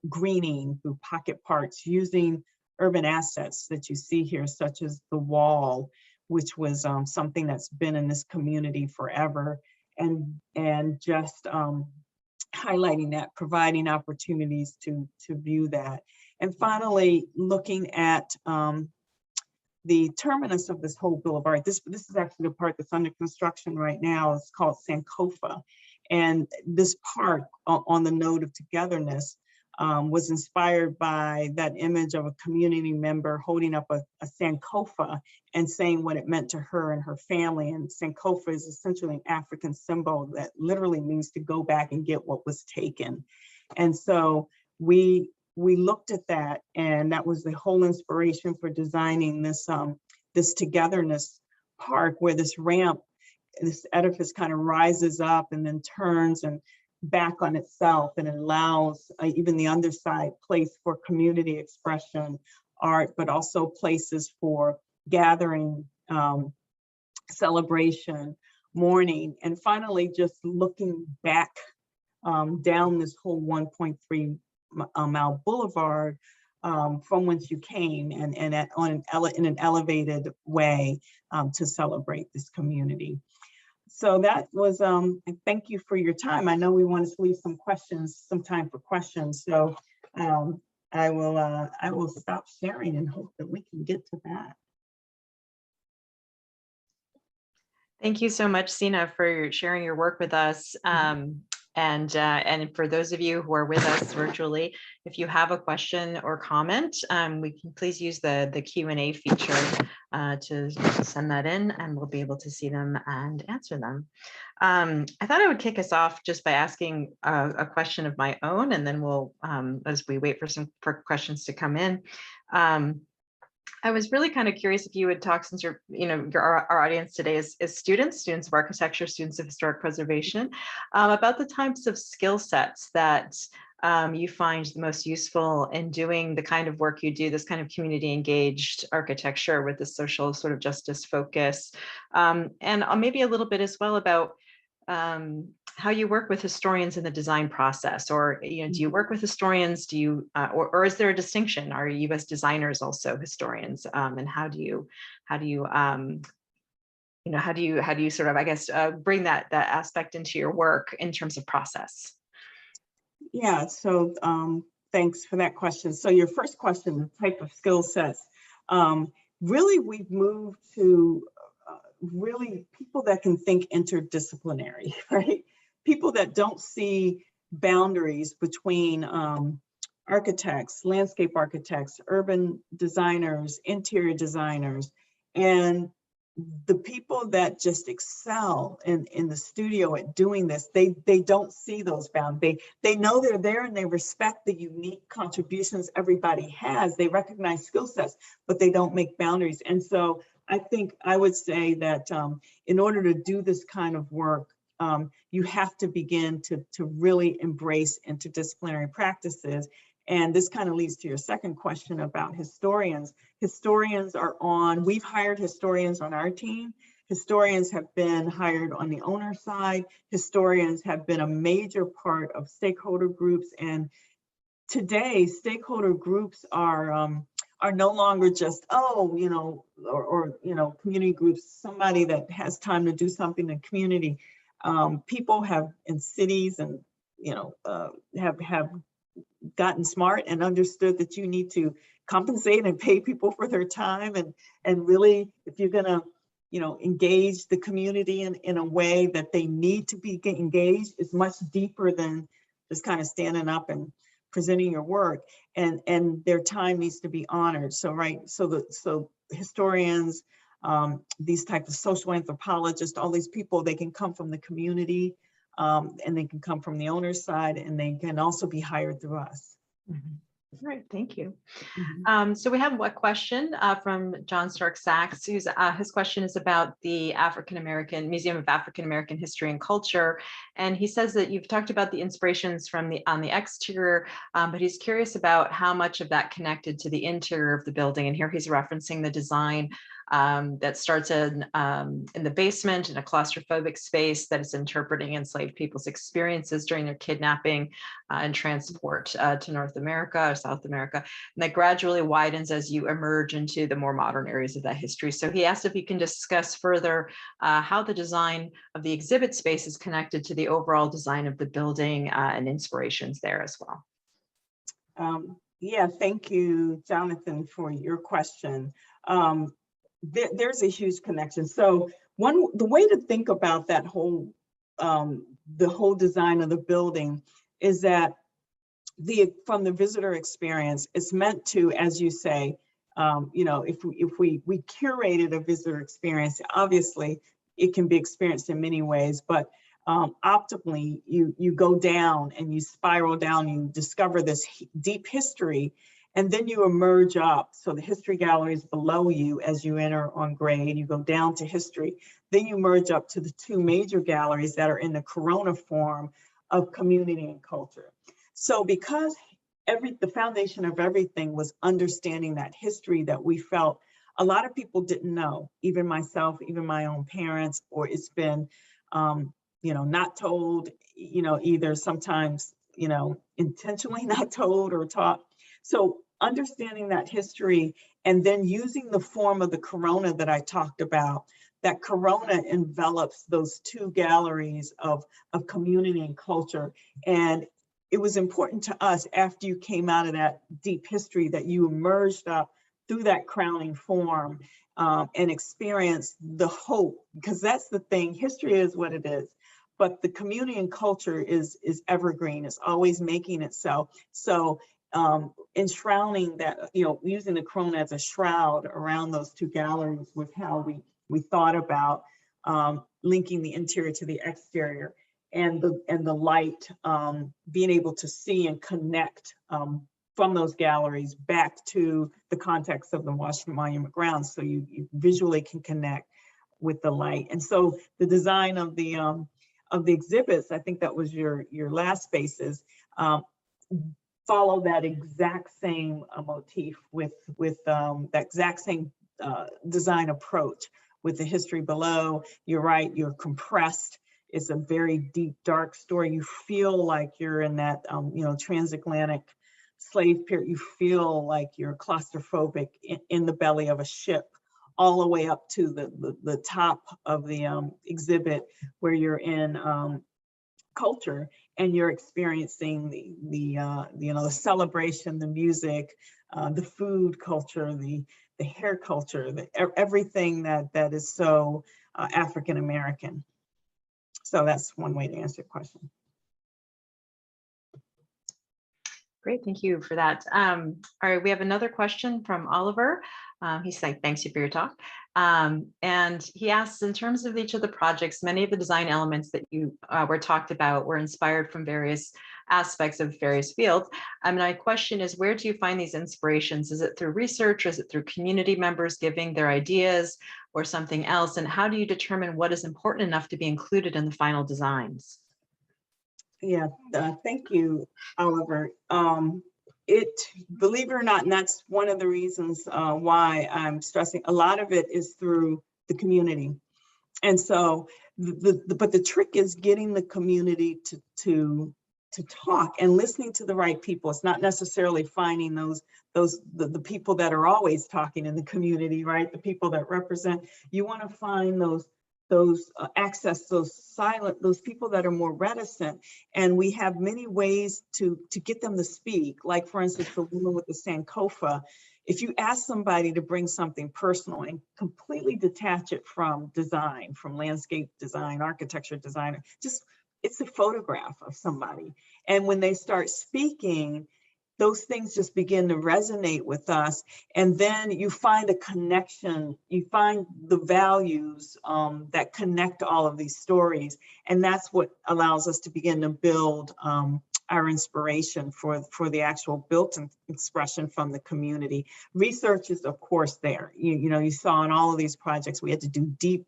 greening through pocket parks, using urban assets that you see here, such as the wall, which was something that's been in this community forever, and just highlighting that, providing opportunities to view that. And finally, looking at the terminus of this whole boulevard. This is actually the part that's under construction right now. It's called Sankofa. And this park, on the note of togetherness, was inspired by that image of a community member holding up a Sankofa and saying what it meant to her and her family. And Sankofa is essentially an African symbol that literally means to go back and get what was taken. And so we looked at that, and that was the whole inspiration for designing this this togetherness park, where this ramp, this edifice kind of rises up and then turns and back on itself, and it allows even the underside place for community expression, art, but also places for gathering, celebration, mourning, and finally just looking back down this whole 1.3 mile boulevard from whence you came, and in an elevated way to celebrate this community. So that was, thank you for your time. I know we wanted to leave some time for questions. So I will stop sharing and hope that we can get to that. Thank you so much, Zena, for sharing your work with us. And for those of you who are with us virtually, if you have a question or comment, we can please use the Q&A feature to send that in, and we'll be able to see them and answer them. I thought I would kick us off just by asking a question of my own, and then we'll, as we wait for questions to come in. I was really kind of curious if you would talk, since our audience today is students of architecture, students of historic preservation, about the types of skill sets that you find the most useful in doing the kind of work you do, this kind of community engaged architecture with the social sort of justice focus, and maybe a little bit as well about how you work with historians in the design process, or do you work with historians? Do you, or is there a distinction? Are you as designers also historians? And how do you sort of, I guess, bring that aspect into your work in terms of process? Yeah, so thanks for that question. So your first question, the type of skill sets, really we've moved to really people that can think interdisciplinary, right? People that don't see boundaries between architects, landscape architects, urban designers, interior designers, and the people that just excel in the studio at doing this, they don't see those boundaries. They know they're there and they respect the unique contributions everybody has. They recognize skill sets, but they don't make boundaries. And so I think I would say that in order to do this kind of work, you have to begin to really embrace interdisciplinary practices. And this kind of leads to your second question about historians. Historians are we've hired historians on our team. Historians have been hired on the owner side. Historians have been a major part of stakeholder groups. And today, stakeholder groups are no longer just, community groups, somebody that has time to do something in the community. People have in cities and, have gotten smart and understood that you need to compensate and pay people for their time. And really, if you're gonna, engage the community in a way that they need to be engaged, it's much deeper than just kind of standing up and presenting your work, and their time needs to be honored. So historians, these types of social anthropologists, all these people, they can come from the community, and they can come from the owner's side, and they can also be hired through us. Mm-hmm. All right, thank you. Mm-hmm. So we have one question from John Stark Sachs, his question is about the Museum of African American History and Culture. And he says that you've talked about the inspirations on the exterior, but he's curious about how much of that connected to the interior of the building. And here he's referencing the design that starts in the basement in a claustrophobic space that is interpreting enslaved people's experiences during their kidnapping and transport to North America or South America, and that gradually widens as you emerge into the more modern areas of that history. So he asked if you can discuss further how the design of the exhibit space is connected to the overall design of the building and inspirations there as well. Yeah, thank you, Jonathan, for your question. There's a huge connection. So the way to think about that whole, the whole design of the building is that from the visitor experience, it's meant to, as you say, if we curated a visitor experience, obviously it can be experienced in many ways, but optimally you go down and you spiral down, you discover this deep history, and then you emerge up. So the history gallery is below you as you enter on grade, you go down to history, then you merge up to the two major galleries that are in the corona form of community and culture. So because the foundation of everything was understanding that history that we felt a lot of people didn't know, even myself, even my own parents, or it's been, not told, either sometimes, intentionally not told or taught. So understanding that history and then using the form of the corona that I talked about, that corona envelops those two galleries of community and culture. And it was important to us after you came out of that deep history that you emerged up through that crowning form and experienced the hope, because that's the thing, history is what it is, but the community and culture is evergreen, it's always making itself. So enshrouding that, using the corona as a shroud around those two galleries was how we thought about linking the interior to the exterior. And the light, being able to see and connect from those galleries back to the context of the Washington Monument grounds, so you visually can connect with the light. And so the design of the exhibits, I think that was your last spaces. follow that exact same motif with that exact same design approach with the history below. You're right, you're compressed. It's a very deep, dark story. You feel like you're in that, transatlantic slave period. You feel like you're claustrophobic in the belly of a ship, all the way up to the top of the exhibit, where you're in culture, and you're experiencing the celebration, the music, the food culture, the hair culture, everything that is so African American. So that's one way to answer your question. Great, thank you for that. All right, we have another question from Oliver. He's saying, thanks you for your talk. And he asks, in terms of each of the projects, many of the design elements that you were talked about were inspired from various aspects of various fields. My question is, where do you find these inspirations? Is it through research, or is it through community members giving their ideas, or something else? And how do you determine what is important enough to be included in the final designs? Yeah, thank you, Oliver. Believe it or not, and that's one of the reasons why I'm stressing, a lot of it is through the community. And so, but the trick is getting the community to talk and listening to the right people. It's not necessarily finding the people that are always talking in the community, right? The people that represent. You want to find those access those people that are more reticent, and we have many ways to get them to speak. Like, for instance, the woman with the Sankofa, if you ask somebody to bring something personal and completely detach it from design, from landscape design, architecture designer, just it's a photograph of somebody, and when they start speaking, those things just begin to resonate with us. And then you find a connection, you find the values that connect all of these stories. And that's what allows us to begin to build our inspiration for the actual built-in expression from the community. Research is, of course, there. You saw in all of these projects, we had to do deep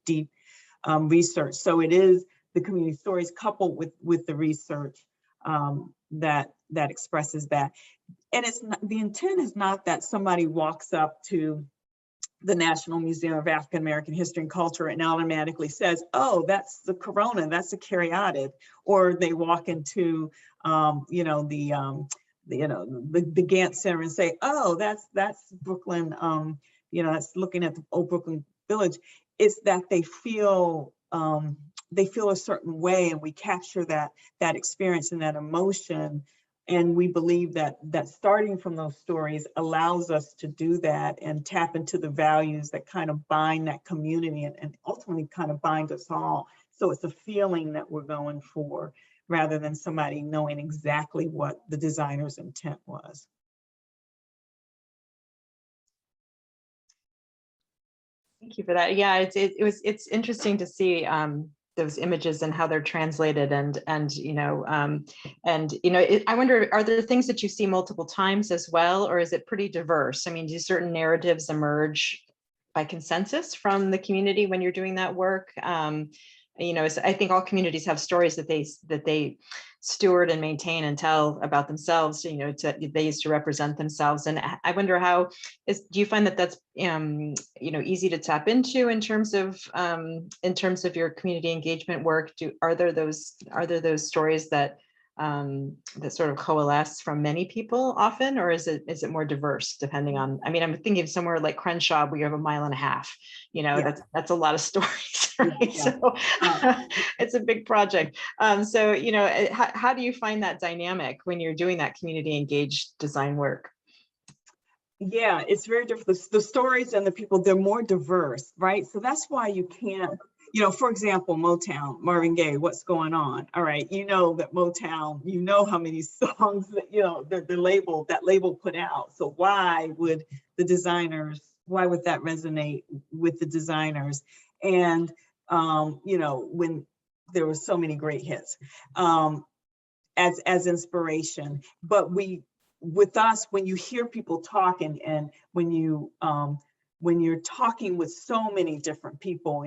research. So it is the community stories coupled with the research that expresses that. And it's not, the intent is not that somebody walks up to the National Museum of African American History and Culture and automatically says, "Oh, that's the corona, that's the caryatid," or they walk into the Gantt Center and say, "Oh, that's Brooklyn," that's looking at the old Brooklyn Village. It's that they feel a certain way, and we capture that experience and that emotion. And we believe that starting from those stories allows us to do that and tap into the values that kind of bind that community and ultimately kind of bind us all. So it's a feeling that we're going for, rather than somebody knowing exactly what the designer's intent was. Thank you for that. Yeah, it's interesting to see those images and how they're translated, and I wonder, are there things that you see multiple times as well, or is it pretty diverse? I mean, do certain narratives emerge by consensus from the community when you're doing that work? I think all communities have stories that they steward and maintain and tell about themselves, they used to represent themselves. And I wonder do you find that that's easy to tap into in terms of your community engagement work? Are there those stories that sort of coalesce from many people often, or is it more diverse depending on? I mean, I'm thinking of somewhere like Crenshaw, where you have 1.5 miles. Yeah. That's a lot of stories, right? Yeah. So it's a big project. So how do you find that dynamic when you're doing that community engaged design work? Yeah, it's very different. The stories and the people, they're more diverse, right? So that's why you can't, for example, Motown, Marvin Gaye, what's going on? All right, that Motown, how many songs that that label put out. So why would that resonate with the designers? And, when there were so many great hits as inspiration. But with us, when you hear people talking, and when you're talking with so many different people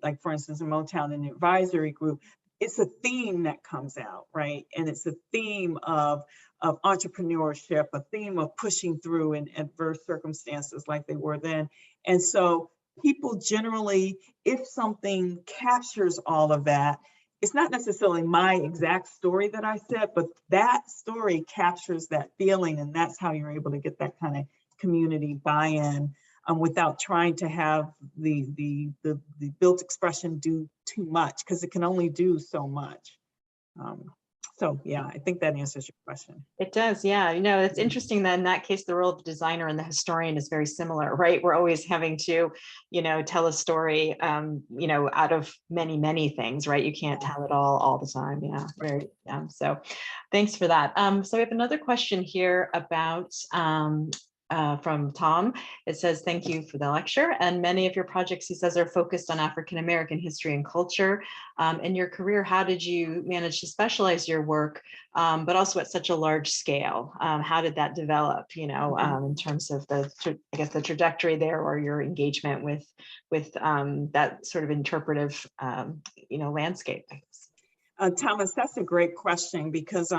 like, for instance, in Motown, in the advisory group, it's a theme that comes out, right? And it's a theme of entrepreneurship, a theme of pushing through in adverse circumstances like they were then. And so people generally, if something captures all of that, it's not necessarily my exact story that I said, but that story captures that feeling, and that's how you're able to get that kind of community buy-in without trying to have the built expression do too much, because it can only do so much. So yeah, I think that answers your question. It does, yeah. You know, it's interesting that in that case, the role of the designer and the historian is very similar, right? We're always having to, you know, tell a story, you know, out of many, many things, right? You can't tell it all the time. Yeah, very. So thanks for that. So we have another question here about from Tom. It says, thank you for the lecture. And many of your projects, he says, are focused on African-American history and culture. In your career, how did you manage to specialize your work, but also at such a large scale? How did that develop, you know, in terms of the, I guess, the trajectory there, or your engagement with that sort of interpretive, you know, landscape? Thomas, that's a great question, because,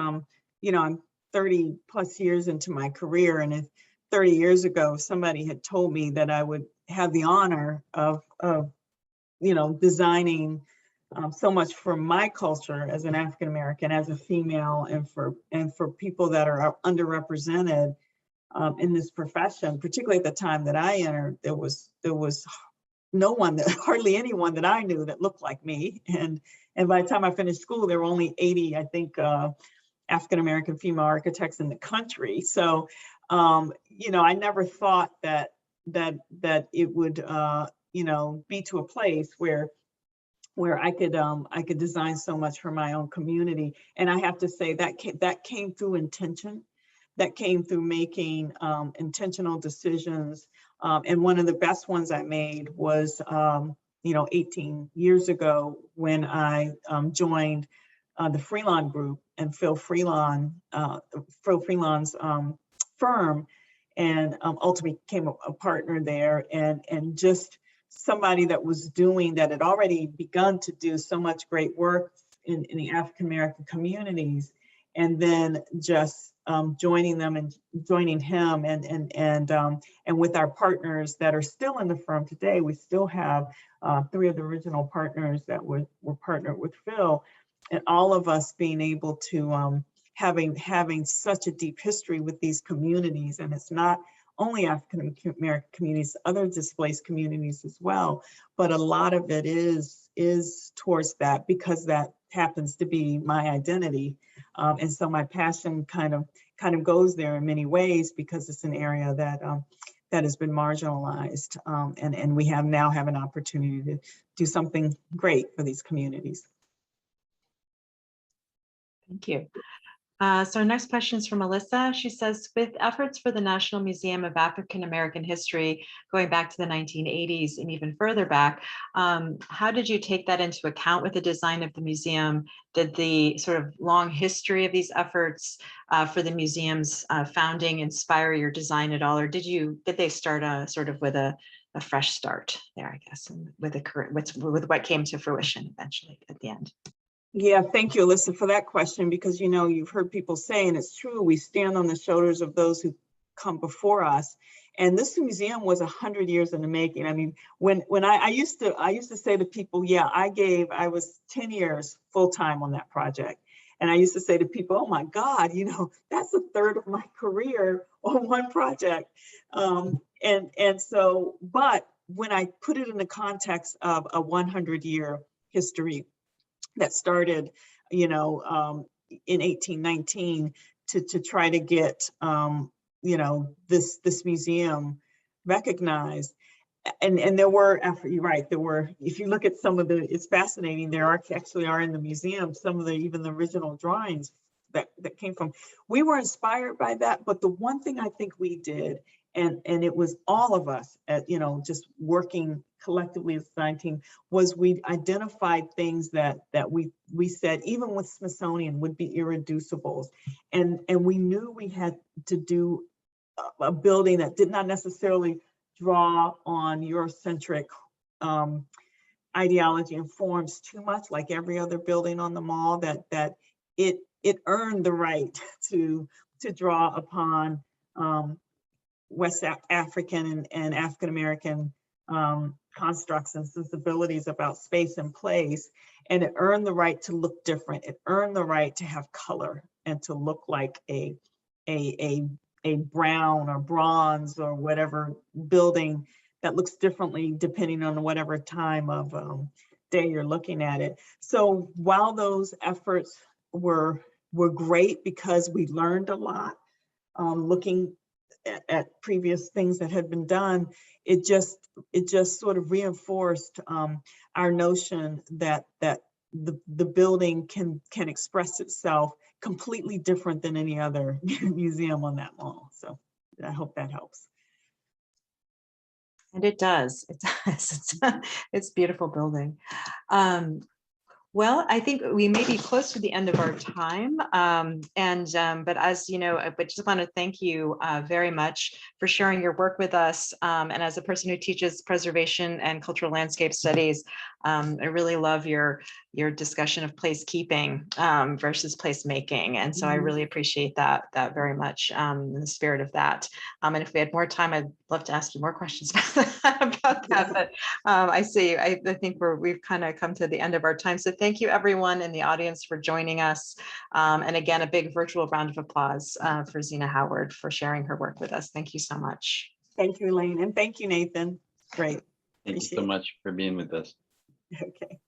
you know, I'm 30 plus years into my career, and if 30 years ago, somebody had told me that I would have the honor of you know, designing so much for my culture as an African American, as a female, and for people that are underrepresented in this profession, particularly at the time that I entered, there was no one, hardly anyone that I knew that looked like me, and by the time I finished school, there were only 80, I think, African American female architects in the country. So, you know, I never thought that it would, you know, be to a place where I could design so much for my own community. And I have to say that came through intention, that came through making intentional decisions. And one of the best ones I made was, you know, 18 years ago, when I joined the Freelon Group and Phil Freelon's firm, and ultimately became a partner there, and just somebody that had already begun to do so much great work in the African American communities, and then just joining them and joining him, and with our partners that are still in the firm today. We still have 3 of the original partners that were partnered with Phil, and all of us being able to having such a deep history with these communities. And it's not only African American communities, other displaced communities as well, but a lot of it is towards that, because that happens to be my identity. And so my passion kind of goes there in many ways, because it's an area that has been marginalized, and we now have an opportunity to do something great for these communities. Thank you. So our next question is from Melissa. She says, with efforts for the National Museum of African American History going back to the 1980s and even further back, how did you take that into account with the design of the museum? Did the sort of long history of these efforts for the museum's founding inspire your design at all, or did they start sort of with a fresh start there, I guess, and with what came to fruition eventually at the end? Yeah, thank you, Alyssa, for that question, because, you know, you've heard people say, and it's true, we stand on the shoulders of those who come before us. And this museum was 100 years in the making. I mean, when I used to say to people, yeah, I was 10 years full-time on that project. And I used to say to people, oh my God, you know, that's a third of my career on one project. And so, but when I put it in the context of a 100-year history that started, you know, in 1819 to try to get, you know, this museum recognized. And there were, you're right, there were, if you look at some of it's fascinating, there actually are in the museum some of even the original drawings that came from. We were inspired by that, but the one thing I think we did, and it was all of us, you know, just working collectively as a design team, was we identified things that we said, even with Smithsonian, would be irreducibles. And we knew we had to do a building that did not necessarily draw on Eurocentric ideology informs too much, like every other building on the mall, that it earned the right to draw upon West African and African American constructs and sensibilities about space and place, and it earned the right to look different. It earned the right to have color and to look like a brown or bronze or whatever building that looks differently depending on whatever time of day you're looking at it. So while those efforts were great because we learned a lot, looking at previous things that had been done, it just sort of reinforced our notion that the building can express itself completely different than any other museum on that mall. So I hope that helps. And it does. It does. It's a beautiful building. Well, I think we may be close to the end of our time. But as you know, I just want to thank you very much for sharing your work with us. And as a person who teaches preservation and cultural landscape studies, I really love your discussion of placekeeping versus placemaking. And so I really appreciate that very much in the spirit of that. And if we had more time, I'd love to ask you more questions about that. But I think we've kind of come to the end of our time. So thank you everyone in the audience for joining us. And again, a big virtual round of applause for Zena Howard for sharing her work with us. Thank you so much. Thank you, Elaine. And thank you, Nathan. Great. Thank you so much for being with us. Okay.